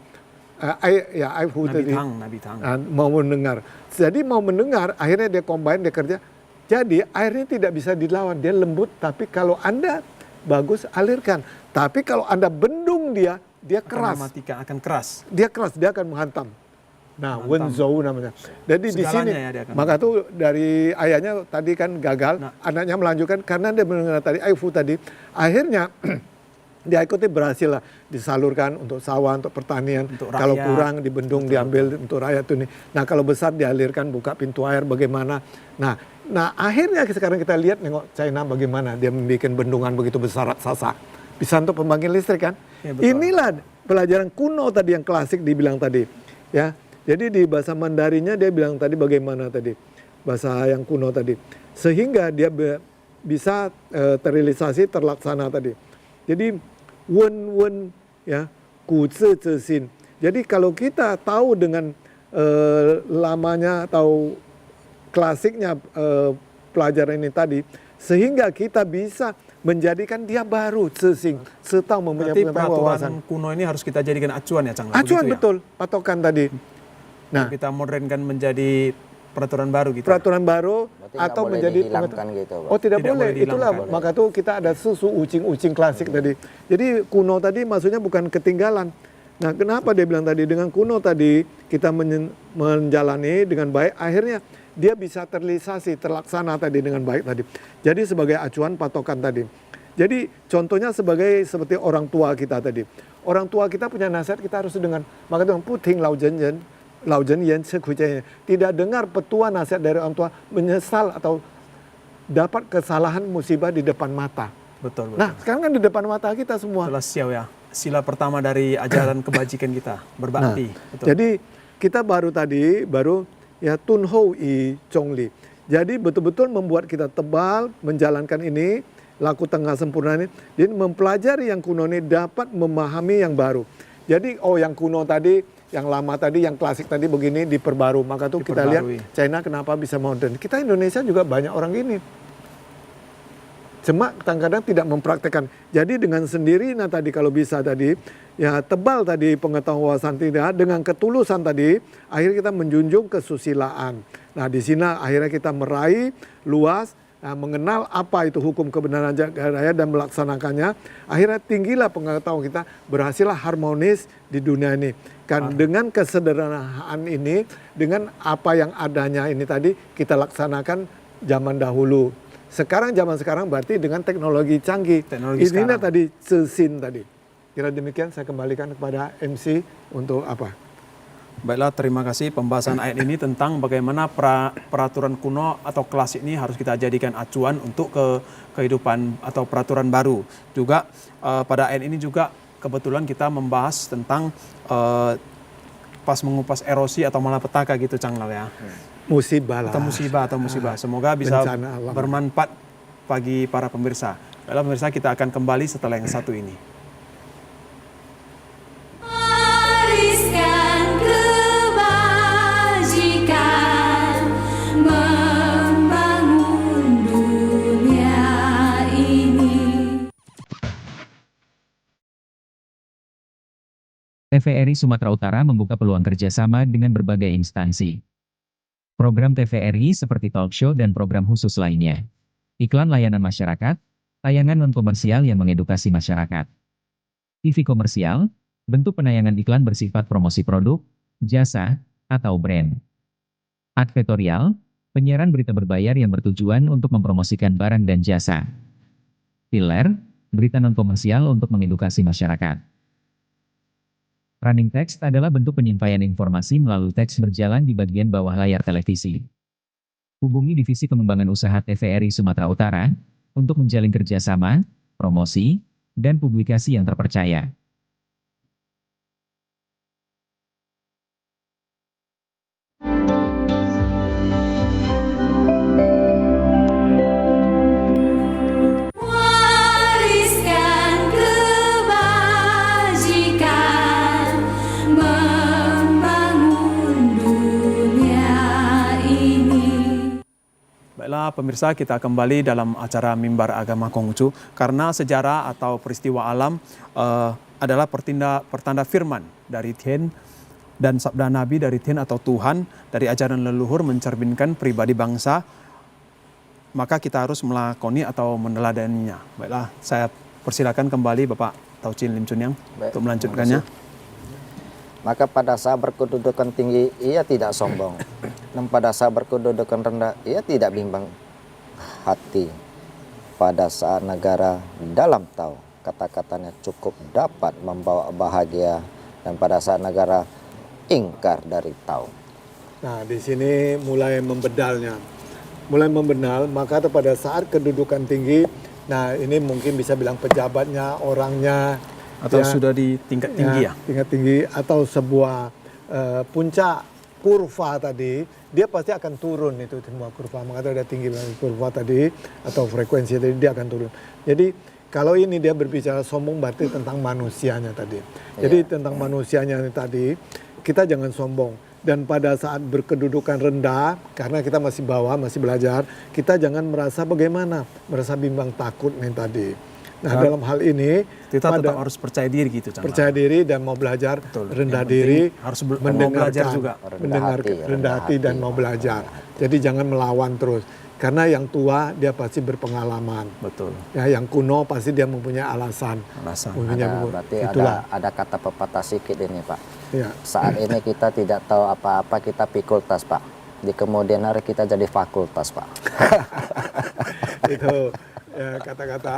Aifu tadi. Nabi Tang. Mau mendengar. Jadi mau mendengar, akhirnya dia combine, dia kerja. Jadi airnya tidak bisa dilawan, dia lembut. Tapi kalau Anda bagus, alirkan. Tapi kalau Anda bendung dia keras. Akan keras. Dia keras, dia akan menghantam. Nah, Wenzhou namanya. Jadi di sini, maka tuh dari ayahnya tadi kan gagal, anaknya melanjutkan karena dia mendengar tadi Aifu tadi. Akhirnya dia ikuti berhasil lah disalurkan untuk sawah, untuk pertanian. Untuk kalau kurang dibendung diambil untuk rakyat ini. Nah, kalau besar dialirkan, buka pintu air bagaimana. Nah akhirnya sekarang kita lihat nengok China bagaimana dia membuat bendungan begitu besar raksasa. Bisa untuk pembangkit listrik kan. Ya, inilah pelajaran kuno tadi yang klasik dibilang tadi. Ya. Jadi di bahasa Mandarinnya dia bilang tadi bagaimana tadi. Bahasa yang kuno tadi. Sehingga dia bisa terrealisasi, terlaksana tadi. Jadi wen ya, ku zi zi xin. Jadi kalau kita tahu dengan lamanya atau klasiknya pelajaran ini tadi, sehingga kita bisa menjadikan dia baru, sesing, setau mempunyai pengetahuan wawasan. Kuno ini harus kita jadikan acuan ya, Cang? Acuan betul, ya? Patokan tadi. Nah, kita modernkan menjadi peraturan baru gitu. Peraturan baru atau menjadi gitu, oh tidak boleh. Itulah maka tuh kita ada susu ucing klasik tadi. Jadi kuno tadi maksudnya bukan ketinggalan. Nah, kenapa dia bilang tadi dengan kuno tadi kita menjalani dengan baik, akhirnya dia bisa terrealisasi, terlaksana tadi dengan baik tadi. Jadi sebagai acuan patokan tadi. Jadi contohnya seperti orang tua kita tadi. Orang tua kita punya nasihat kita harus dengar. Maka itu puting lau jen yen tidak dengar petua nasihat dari orang tua, menyesal atau dapat kesalahan musibah di depan mata. Betul. Nah, sekarang kan di depan mata kita semua. Itulah siau ya. Sila pertama dari ajaran kebajikan kita, berbakti. Nah, jadi kita baru ya Tun Hou I Chong Li. Jadi betul-betul membuat kita tebal menjalankan ini, laku tengah sempurna ini. Jadi mempelajari yang kuno ini dapat memahami yang baru. Jadi yang kuno tadi, yang lama tadi, yang klasik tadi begini diperbarui. Maka tuh kita lihat China kenapa bisa modern. Kita Indonesia juga banyak orang gini. Cuma kadang-kadang tidak mempraktekkan. Jadi dengan sendiri tadi kalau bisa tadi, ya tebal tadi pengetahuan wawasan tidak, dengan ketulusan tadi, akhirnya kita menjunjung kesusilaan. Nah di sini akhirnya kita meraih luas, mengenal apa itu hukum kebenaran jagat raya dan melaksanakannya. Akhirnya tinggilah pengetahuan kita, berhasillah harmonis di dunia ini. Kan dengan kesederhanaan ini, dengan apa yang adanya ini tadi, kita laksanakan zaman dahulu. Zaman sekarang berarti dengan teknologi canggih. Inilah tadi sesin tadi. Kira demikian saya kembalikan kepada MC untuk apa? Baiklah, terima kasih pembahasan ayat ini tentang bagaimana peraturan kuno atau klasik ini harus kita jadikan acuan untuk kehidupan atau peraturan baru. Juga pada ayat ini juga kebetulan kita membahas tentang pas mengupas erosi atau malapetaka gitu, Cang Lau ya. Musibah. Semoga bisa bermanfaat bagi para pemirsa. Baiklah pemirsa, kita akan kembali setelah yang satu ini. Wariskan kebajikan, membangun dunia ini. TVRI Sumatera Utara membuka peluang kerjasama dengan berbagai instansi. Program TVRI seperti talk show dan program khusus lainnya. Iklan layanan masyarakat, tayangan non-komersial yang mengedukasi masyarakat. TV komersial, bentuk penayangan iklan bersifat promosi produk, jasa, atau brand. Advertorial, Penyiaran berita berbayar yang bertujuan untuk mempromosikan barang dan jasa. Filler, berita non-komersial untuk mengedukasi masyarakat. Running text adalah bentuk penyampaian informasi melalui teks berjalan di bagian bawah layar televisi. Hubungi Divisi Pengembangan Usaha TVRI Sumatera Utara untuk menjalin kerjasama, promosi, dan publikasi yang terpercaya. Wariskan kebajikan, membangun dunia ini. Baiklah pemirsa, kita kembali dalam acara Mimbar Agama Konghucu karena sejarah atau peristiwa alam adalah pertanda firman dari Tien dan sabda Nabi dari Tien atau Tuhan dari ajaran leluhur mencerminkan pribadi bangsa, maka kita harus melakoni atau meneladaninya. Baiklah, saya persilakan kembali Bapak Taucin Lim Chun Yang Baik, untuk melanjutkannya. Maka pada saat berkedudukan tinggi, ia tidak sombong. Dan pada saat berkedudukan rendah, ia tidak bimbang hati. Pada saat negara dalam tahu, kata-katanya cukup dapat membawa bahagia. Dan pada saat negara ingkar dari tahu. Nah, di sini mulai membedalnya. Mulai membedal, maka pada saat kedudukan tinggi, nah ini mungkin bisa bilang pejabatnya, orangnya, Atau sudah di tingkat tinggi ya? tingkat tinggi, atau sebuah puncak kurva tadi, dia pasti akan turun itu semua kurva. Maka ada tinggi kurva tadi, atau frekuensi tadi, dia akan turun. Jadi, kalau ini dia berbicara sombong berarti tentang manusianya tadi. Jadi tentang manusianya tadi, kita jangan sombong. Dan pada saat berkedudukan rendah, karena kita masih bawah, masih belajar, kita jangan merasa bagaimana, merasa bimbang takut nih tadi. Nah, dalam hal ini, Kita tetap harus percaya diri gitu. Cang. percaya diri dan mau belajar, Betul. rendah Yang penting diri, harus mau belajar juga. rendah hati dan mau belajar. Jadi jangan melawan terus. Karena yang tua dia pasti berpengalaman. Betul. Ya, yang kuno pasti dia mempunyai alasan. Berarti ada kata pepatah sikit ini Pak. Ya. Saat ini kita tidak tahu apa-apa, kita pikultas Pak. Di kemudian hari kita jadi fakultas Pak. Itu ya, kata-kata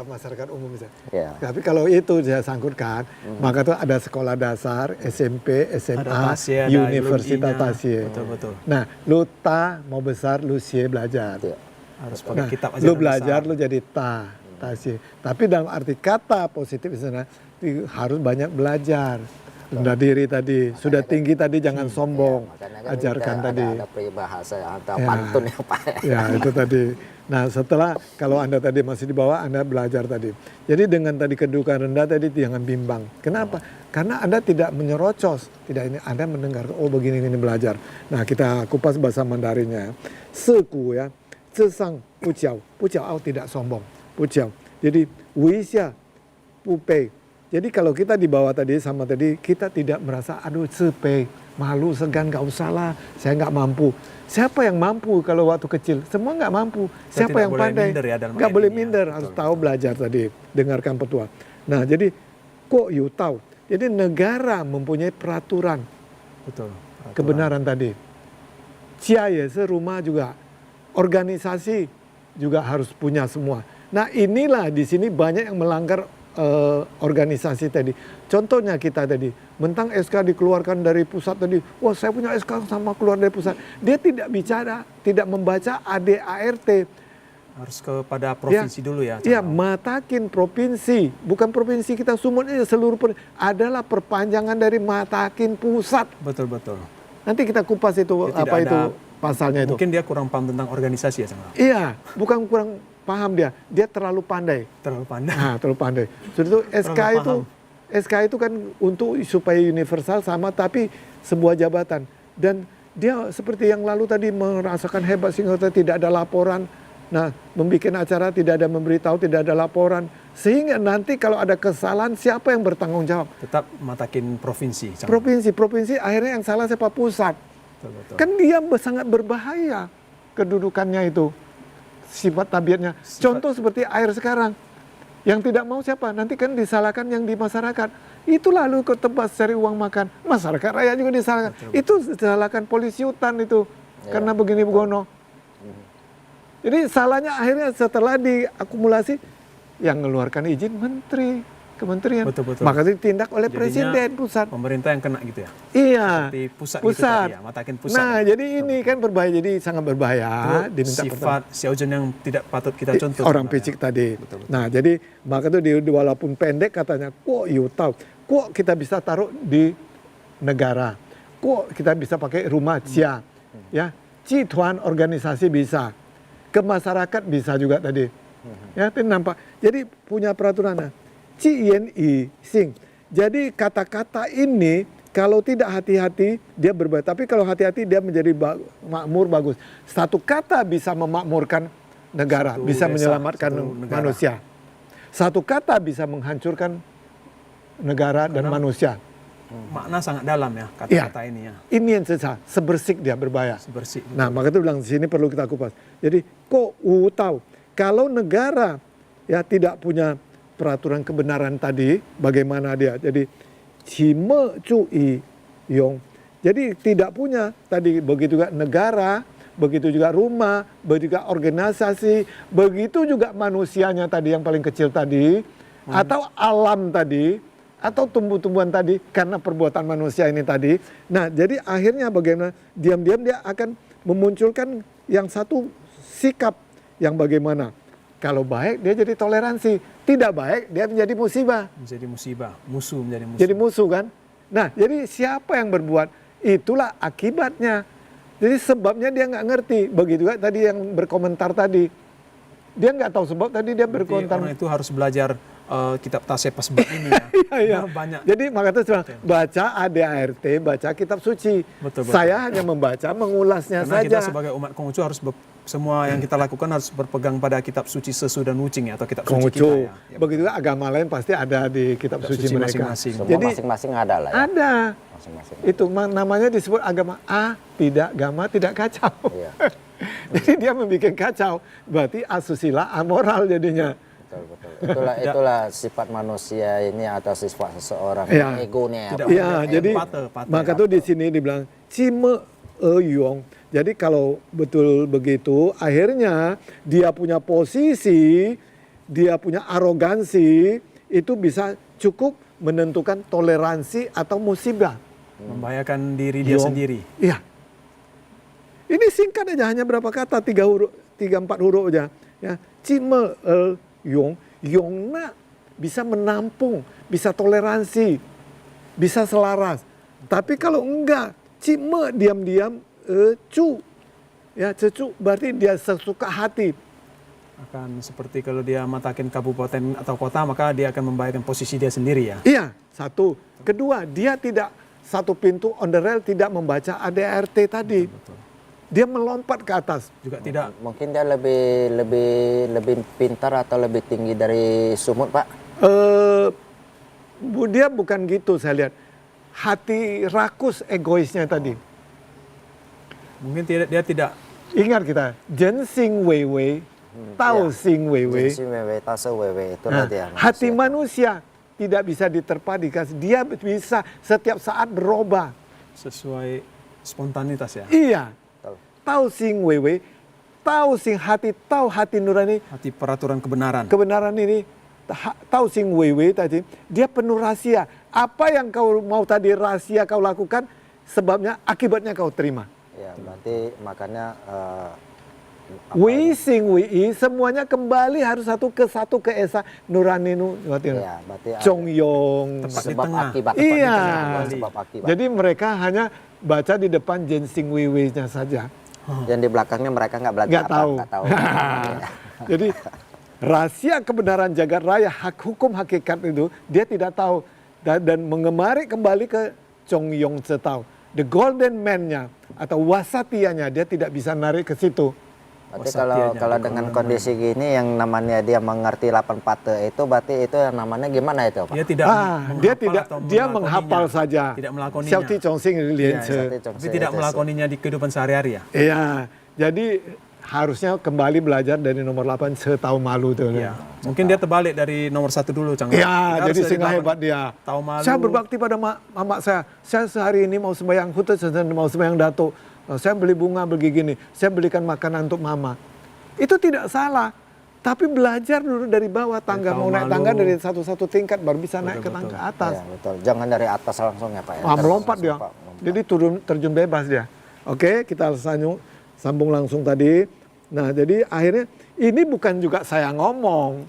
masyarakat umum misalnya. Ya. Tapi kalau itu saya sangkutkan, maka tuh ada sekolah dasar, SMP, SMA, Ada tasie, ada Universitas ilmu tasie. Betul-betul. Nah, lu ta mau besar, lu sie belajar. Iya. Harus pakai Nah, kitab ajaran lu belajar, besar. lu jadi tasie. Tapi dalam arti kata positif di sana harus banyak belajar. Rendah diri tadi, sudah tinggi tadi jangan sombong. Makanya kan Ajarkan kita tadi. ada peribahasa atau Ya. pantun ya Pak. Ya, itu tadi. Nah, setelah kalau Anda tadi masih di bawah, Anda belajar tadi. Jadi dengan tadi kedudukan rendah tadi jangan bimbang. Kenapa? Karena Anda tidak menyerocos. Tidak ini Anda mendengar, oh begini ini belajar. Nah, kita kupas bahasa Mandarinnya. Seku ya, sesang puciao. Puciao tidak sombong. Puciao. Jadi wisya pupei. Jadi kalau kita di bawah tadi sama tadi, kita tidak merasa aduh sepei, malu, segan, gak usah lah, saya nggak mampu. Siapa yang mampu kalau waktu kecil? Semua nggak mampu. Kita Siapa tidak yang boleh pandai? minder ya dalam Nggak ayat boleh ini ya. minder, Betul, harus betul. tahu belajar tadi, dengarkan petua. Nah jadi kok you tahu? Jadi negara mempunyai peraturan Betul. kebenaran tadi. Ciaya serumah juga, organisasi juga harus punya semua. Nah inilah di sini banyak yang melanggar organisasi tadi. Contohnya kita tadi, mentang SK dikeluarkan dari pusat tadi, wah saya punya SK sama keluar dari pusat. Dia tidak bicara, tidak membaca ADART. Harus kepada provinsi dulu ya. Iya, Cang. Matakin provinsi, bukan provinsi kita Sumut ini seluruh adalah perpanjangan dari Matakin pusat. Betul-betul. Nanti kita kupas itu Dia tidak apa itu ada- pasalnya itu. Mungkin dia kurang paham tentang organisasi ya, Cang. Iya, bukan kurang paham dia terlalu pandai. Terlalu pandai. Nah, terlalu pandai. Sudah itu Terlalu SK itu kan untuk supaya universal sama tapi sebuah jabatan. Dan dia seperti yang lalu tadi merasakan hebat sehingga tidak ada laporan. Nah, membuat acara tidak ada memberitahu, tidak ada laporan. Sehingga nanti kalau ada kesalahan siapa yang bertanggung jawab? Tetap matakin provinsi. Cang. Provinsi akhirnya yang salah siapa? Pusat. Betul-betul. Kan dia sangat berbahaya kedudukannya itu. Sifat tabiatnya. Contoh seperti air sekarang. Yang tidak mau siapa? Nanti kan disalahkan yang di masyarakat. Itu lalu ke tempat cari uang makan. Masyarakat rakyat juga disalahkan. Itu disalahkan polisi hutan itu. karena begini begono. Jadi salahnya akhirnya setelah diakumulasi yang mengeluarkan izin menteri, kementerian. Betul. Maka ditindak oleh Jadinya presiden pusat. Pemerintah yang kena gitu ya. Iya. Seperti pusat gitu tadi ya, matakin pusat. Nah, jadi ini kan berbahaya, jadi sangat berbahaya. Itu Diminta sifat Xiaozhen yang tidak patut kita contoh. orang sebenarnya. picik tadi. Betul. Nah, jadi maka itu walaupun pendek katanya, kok you tahu, kok kita bisa taruh di negara, kok kita bisa pakai rumah cia, ya, cituan organisasi bisa, ke masyarakat bisa juga tadi, ya, itu nampak. Jadi punya peraturan, CINI sing. Jadi kata-kata ini kalau tidak hati-hati dia berbahaya, tapi kalau hati-hati dia menjadi makmur bagus. Satu kata bisa memakmurkan negara, Satu bisa desa, menyelamatkan satu negara. manusia. Satu kata bisa menghancurkan negara dan manusia. Makna sangat dalam ya kata-kata ini ya. Ini yang sebersik dia berbahaya. Sebersih. Nah, maka itu bilang di sini perlu kita kupas. Jadi, kok tahu kalau negara ya tidak punya peraturan kebenaran tadi, bagaimana dia? Jadi, cime cui yong. Jadi tidak punya tadi, begitu juga negara, begitu juga rumah, begitu juga organisasi, begitu juga manusianya tadi yang paling kecil tadi, atau alam tadi, atau tumbuh-tumbuhan tadi karena perbuatan manusia ini tadi. Nah, jadi akhirnya bagaimana diam-diam dia akan memunculkan yang satu sikap yang bagaimana. Kalau baik dia jadi toleransi, tidak baik dia menjadi musibah. Menjadi musibah, musuh menjadi musuh. Jadi musuh kan. Nah, jadi siapa yang berbuat, itulah akibatnya. Jadi sebabnya dia nggak ngerti. Begitu kan tadi yang berkomentar tadi. Dia nggak tahu sebab tadi dia Berarti berkomentar. orang itu harus belajar kitab Tasepas bab ini ya. Iya. Nah, banyak. Jadi maka itu baca ADART, baca kitab suci. Betul. Saya hanya membaca, mengulasnya Karena saja. kita sebagai umat Konghucu harus semua yang kita lakukan harus berpegang pada kitab suci Sesu dan Wucing ya, atau kitab suci kita Konghucu. ya. Ya, Begitu juga agama lain pasti ada di kitab Kitab suci suci mereka. masing-masing. Semua Jadi masing-masing ada lah ya. ada. Masing-masing. Itu namanya disebut agama A, tidak gama, tidak kacau. Iya. Jadi dia membuat kacau. Berarti asusila, amoral jadinya. Betul. Itulah sifat manusia ini atau sifat seseorang, Iya. egonya. Tidak Iya, boleh jadi pate. maka tuh di sini dibilang cime eyong. Jadi kalau betul begitu, akhirnya dia punya posisi, dia punya arogansi, itu bisa cukup menentukan toleransi atau musibah. Membahayakan diri dia Yong. sendiri. Iya. Ini singkat aja, hanya berapa kata, 3-4 huruf aja. Ya, cime yong, yongna bisa menampung, bisa toleransi, bisa selaras. Tapi kalau enggak, cime diam-diam, cu, ya cecu, berarti dia sesuka hati. Akan seperti kalau dia matakin kabupaten atau kota, maka dia akan membahayakan posisi dia sendiri ya. Iya, satu. Kedua, dia tidak satu pintu on the rail, tidak membaca ADART tadi. Betul. Dia melompat ke atas. Juga tidak Mungkin dia lebih pintar atau lebih tinggi dari Sumut, Pak. Dia bukan gitu saya lihat. Hati rakus egoisnya tadi. mungkin dia tidak Ingat kita, Jen Sing Wei Wei, Tao Sing Wei Wei. Si wewe, tase wewe, Nah, itulah dia. hati manusia tidak bisa diterpa dikasih. Dia bisa setiap saat berubah. sesuai spontanitas ya. Iya. Betul. Tao Sing Wei Wei, Tao Sing hati, tahu hati nurani. Hati peraturan kebenaran. Kebenaran ini, Tao Sing Wei Wei tadi, dia penuh rahasia. Apa yang kau mau tadi rahasia kau lakukan, sebabnya akibatnya kau terima. Ya, berarti makanya Wei Sing Wei I, semuanya kembali harus satu ke Esa Nurani Nu. ya, berarti Chong Yong. Tepat di sebab tengah. akibat. Iya. Sebab akibat. Jadi mereka hanya baca di depan Jen Sing Wei Wei-nya saja. Dan di belakangnya mereka nggak belajar Nggak apa, tahu. nggak tahu. Jadi rahasia kebenaran jagat raya, hukum hakikat itu dia tidak tahu. Dan mengemari kembali ke Chong Yong Setau. The golden man-nya atau wasatianya dia tidak bisa narik ke situ. Berarti Wasatianya, kalau bukan dengan orang kondisi gini yang namanya dia mengerti 8 pate itu berarti itu yang namanya gimana itu, Pak? Dia tidak Dia tidak atau dia melakoninya. menghafal saja. Tidak melakoninya. Xiao Ti Chong Sing Lian Iya, Ce. Seperti Tapi tidak melakoninya di kehidupan sehari-hari ya. Iya, jadi harusnya kembali belajar dari nomor 8 setahun malu tuh. Iya. Mungkin dia terbalik dari nomor 1 dulu, Cang. Ya, Harus jadi dari sehingga 8 hebat dia. Tahun malu. Saya berbakti pada mama saya. Saya sehari ini mau sembahyang khusus, mau sembahyang dato. Saya beli bunga begini. Saya belikan makanan untuk mama. Itu tidak salah. Tapi belajar dulu dari bawah tangga. Dari Mau naik tahun tangga malu. dari satu tingkat baru bisa naik ke Betul. tangga atas. Ya, betul. Jangan dari atas langsung ya Pak ya. Melompat dia. Langsung, Pak, melompat. Jadi terjun bebas dia. Oke, kita sambung langsung tadi. Nah, jadi akhirnya ini bukan juga saya ngomong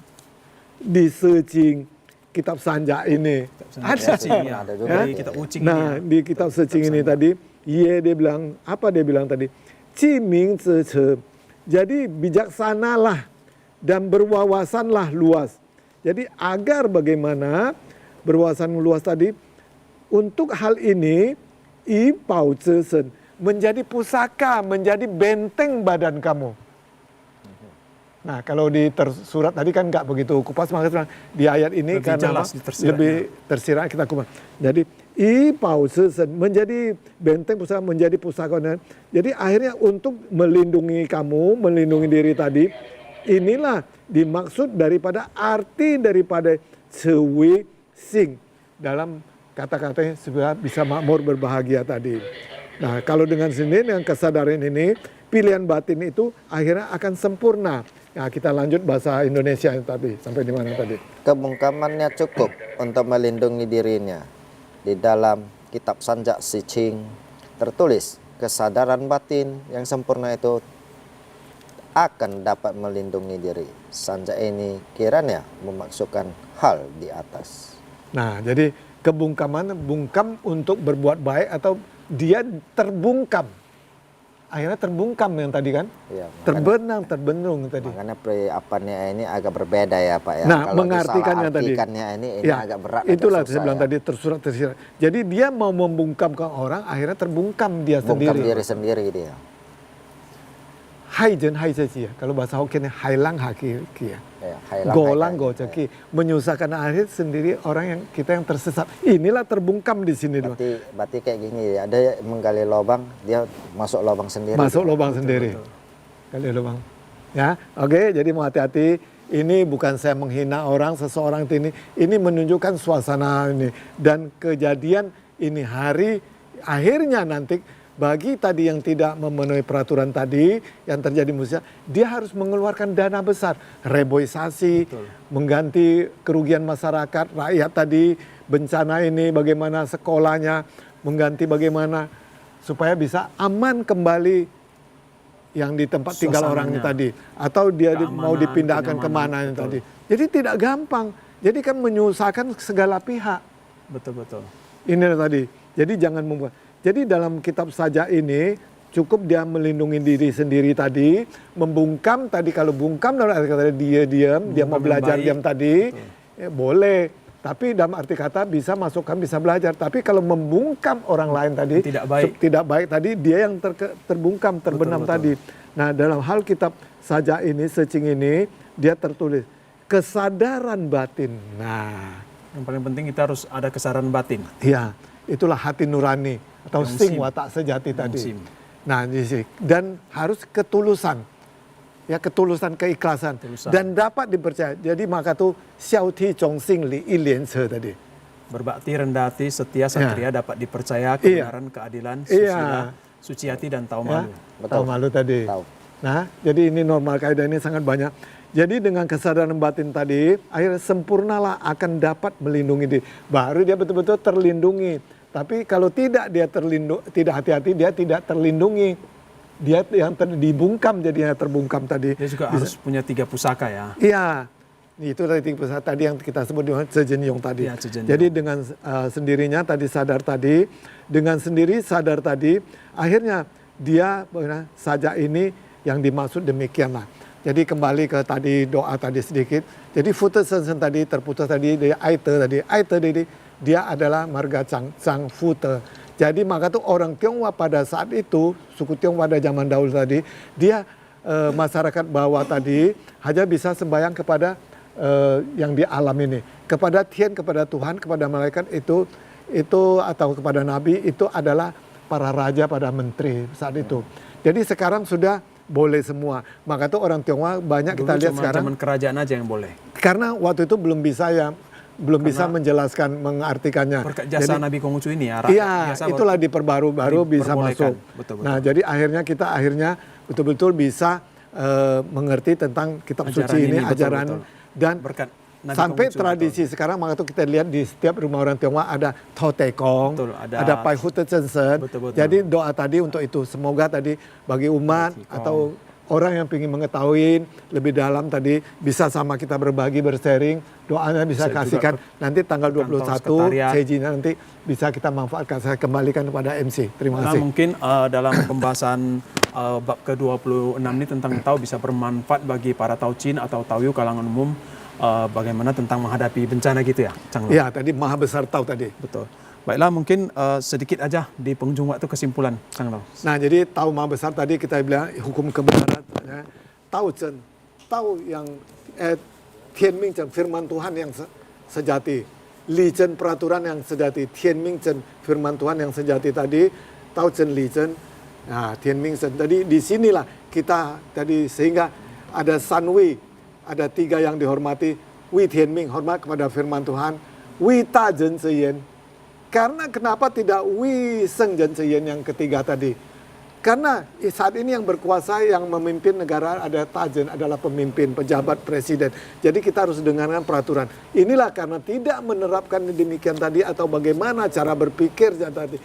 di searching kitab Sanja ini. Ada sih, ya. ada juga. Ya? Di kitab ucing Nah, ini. di kitab searching ini tadi, dia bilang, apa dia bilang tadi? Ciming ce. Jadi bijaksanalah dan berwawasanlah luas. Jadi agar bagaimana berwawasan luas tadi, untuk hal ini, i pao zesen, menjadi pusaka, menjadi benteng badan kamu. Nah, kalau di tersurat tadi kan nggak begitu kupas, makanya di ayat ini Lebih karena jelas apa? tersiratnya. Lebih tersirat kita kupas. Jadi i pao zesen, menjadi benteng pusaka, menjadi pusaka. Jadi akhirnya untuk melindungi kamu, melindungi diri tadi, inilah dimaksud daripada arti daripada cewi sing dalam kata-katanya supaya bisa makmur berbahagia tadi. Nah, kalau dengan sendiri dengan kesadaran ini, pilihan batin itu akhirnya akan sempurna. Nah, kita lanjut bahasa Indonesia tadi. Sampai di mana tadi? Kebungkamannya cukup untuk melindungi dirinya. Di dalam kitab Sanja Sicing tertulis kesadaran batin yang sempurna itu akan dapat melindungi diri. Sanja ini kiranya memasukkan hal di atas. Nah, jadi kebungkaman, bungkam untuk berbuat baik atau dia terbungkam. Akhirnya terbungkam yang tadi kan? Ya, makanya, Terbenang tadi. makanya periapannya ini agak berbeda ya Pak ya. Nah, Kalau mengartikannya tadi. disalahartikannya ini Ya, agak berat. itulah agak saya bilang susah, tadi tersirat. Jadi dia mau membungkamkan orang, akhirnya terbungkam dia ya. Bungkam sendiri. diri sendiri dia. Hai jen hai ceci ya. Kalau bahasa Hokkien hailang haki ya. Ya, hailang, Golang hailang. goceki. Menyusahkan akhir sendiri orang yang kita yang tersesat. Inilah terbungkam di sini. Berarti kayak gini ya. Ada yang menggali lubang, dia masuk lubang sendiri. Masuk gitu. lubang sendiri. Kali lubang. Ya, oke. Jadi mau hati-hati. Ini bukan saya menghina orang, seseorang ini. Ini menunjukkan suasana ini dan kejadian ini hari akhirnya nanti. Bagi tadi yang tidak memenuhi peraturan tadi yang terjadi musibah, dia harus mengeluarkan dana besar, reboisasi, mengganti kerugian masyarakat, rakyat tadi, bencana ini bagaimana sekolahnya, mengganti bagaimana supaya bisa aman kembali yang di tempat tinggal orang tadi, atau dia mau dipindahkan kemana ini tadi. Jadi tidak gampang, jadi kan menyusahkan segala pihak. Betul. Ini tadi, jadi jangan membuat. Jadi dalam kitab saja ini cukup dia melindungi diri sendiri tadi, membungkam tadi, kalau bungkam dalam arti kata dia diam, dia mau belajar diam tadi, ya, boleh. Tapi dalam arti kata bisa masukkan, bisa belajar. Tapi kalau membungkam orang lain tadi, tidak baik tadi, dia yang terbungkam, terbenam tadi. Nah, dalam hal kitab saja ini, searching ini, dia tertulis kesadaran batin. Nah, yang paling penting kita harus ada kesadaran batin. Iya, itulah hati nurani atau sing watak sejati tadi. Nah, dan harus ketulusan. Ya, ketulusan, keikhlasan. Dan dapat dipercaya. Jadi maka tuh xiao ti zhong xing li yi lian ce tadi. Berbakti, rendah hati, setia, satria dapat dipercaya, kebenaran, keadilan, susila, suci hati dan tahu malu. Tahu malu tadi. Tahu. Nah, jadi ini normal kaidah ini sangat banyak. Jadi dengan kesadaran batin tadi, akhirnya sempurnalah akan dapat melindungi diri. Baru dia betul-betul terlindungi. Tapi kalau tidak dia tidak hati-hati, dia tidak terlindungi. Dia yang dibungkam, jadinya terbungkam tadi. Dia juga harus punya 3 pusaka ya. Iya, itu tadi 3 pusaka tadi yang kita sebut dengan cejenyong tadi. Ya, cejenyong. Jadi dengan sendirinya tadi sadar tadi, dengan sendiri sadar tadi, akhirnya dia saja ini yang dimaksud demikianlah. Jadi kembali ke tadi doa tadi sedikit. Jadi futa sen tadi terputus tadi dari aite tadi dia adalah marga Chang Futa. Jadi maka tuh orang Tionghoa pada saat itu, suku Tionghoa pada zaman dahulu tadi, dia masyarakat bawah tadi hanya bisa sembahyang kepada yang di alam ini. Kepada Tian, kepada Tuhan, kepada malaikat itu atau kepada Nabi itu adalah para raja, pada menteri saat itu. Jadi sekarang sudah boleh semua. Maka tuh orang Tionghoa banyak kita Dulu lihat cuma sekarang. zaman kerajaan aja yang boleh. Karena waktu itu belum bisa menjelaskan mengartikannya. Berkat jasa Nabi Konghucu ini ya. Iya, itulah baru bisa diperbolehkan. masuk. Betul. Nah, jadi akhirnya kita betul-betul bisa mengerti tentang kitab Ajaran suci ini, ini, betul, ajaran betul. dan Berkat Nabi sampai Konghucu, tradisi sekarang maka tuh kita lihat di setiap rumah orang Tionghoa ada Tao Te Kong, Betul, ada Pai Hu Te Chen Sen. Betul. Jadi doa tadi untuk itu semoga tadi bagi umat Qigong. atau orang yang ingin mengetahui lebih dalam tadi bisa sama kita berbagi, bersharing, doanya bisa Bisa kasihkan juga nanti tanggal kantor 21 sekretariat. Sejina nanti bisa kita manfaatkan. Saya kembalikan kepada MC. Terima Nah, kasih. mungkin dalam pembahasan bab ke-26 ini tentang Tao bisa bermanfaat bagi para Tauchin atau Taoyu kalangan umum, bagaimana tentang menghadapi bencana gitu ya, Chang Lo? Ya, tadi maha besar Tao tadi. Betul. Baiklah, mungkin sedikit aja di penghujung waktu kesimpulan, Chang Lo. Nah, jadi Tao maha besar tadi kita bilang hukum kebenaran, ya. Tao Zhen, Tao yang Tian Ming Zhen, firman Tuhan yang sejati. Li Zhen, peraturan yang sejati. Tian Ming Zhen, firman Tuhan yang sejati tadi. Tao Zhen, Li Zhen, nah, Tian Ming Zhen. Tadi disinilah kita tadi sehingga ada San Wei, ada 3 yang dihormati. Wei Tian Ming, hormat kepada firman Tuhan. Wei Ta Zhen Ziyan. Karena kenapa tidak Wei Sheng Zhen Ziyan yang ketiga tadi? Karena saat ini yang berkuasa, yang memimpin negara ada Tajen, adalah pemimpin, pejabat, presiden. Jadi kita harus dengarkan peraturan. Inilah karena tidak menerapkan demikian tadi atau bagaimana cara berpikir tadi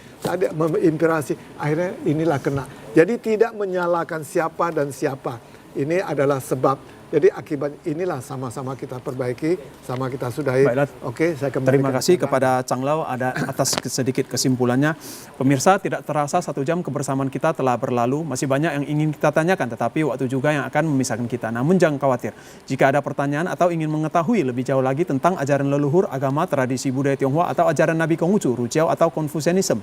menginspirasi, akhirnya inilah kena. Jadi tidak menyalahkan siapa dan siapa. Ini adalah sebab. Jadi akibat inilah sama-sama kita perbaiki, sama kita sudahi. Baiklah. Oke, saya kembali. Terima kasih kepada Chang Lo atas sedikit kesimpulannya. Pemirsa, tidak terasa 1 jam kebersamaan kita telah berlalu. Masih banyak yang ingin kita tanyakan, tetapi waktu juga yang akan memisahkan kita. Namun jangan khawatir, jika ada pertanyaan atau ingin mengetahui lebih jauh lagi tentang ajaran leluhur, agama, tradisi budaya Tionghoa atau ajaran Nabi Konghucu, Rujiao atau Konfusianisme,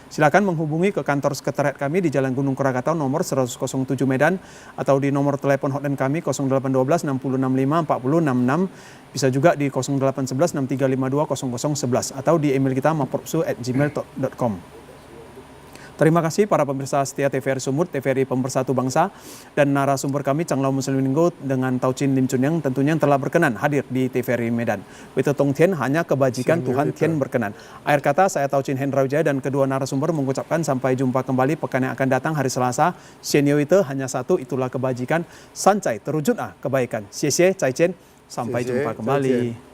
silakan menghubungi ke kantor sekretariat kami di Jalan Gunung Krakatau nomor 107 Medan atau di nomor telepon hotline kami 0812 6065 4066, bisa juga di 0811 6352 0011 atau di email kita mapropsu@gmail.com. Terima kasih para pemirsa setia TVRI Sumut, TVRI Pemersatu Bangsa, dan narasumber kami Chang Lo Muslim Linggo dengan Tauchin Lim Chun Yang tentunya yang telah berkenan hadir di TVRI Medan. Wito Tong Tien, hanya kebajikan Tuhan Tien berkenan. Akhir kata, saya Tauchin Hendra Wijaya dan kedua narasumber mengucapkan sampai jumpa kembali pekan yang akan datang hari Selasa. Sienyo itu hanya satu, itulah kebajikan. Sancai terwujud kebaikan. Xie xie, Cai Chen, sampai jumpa kembali.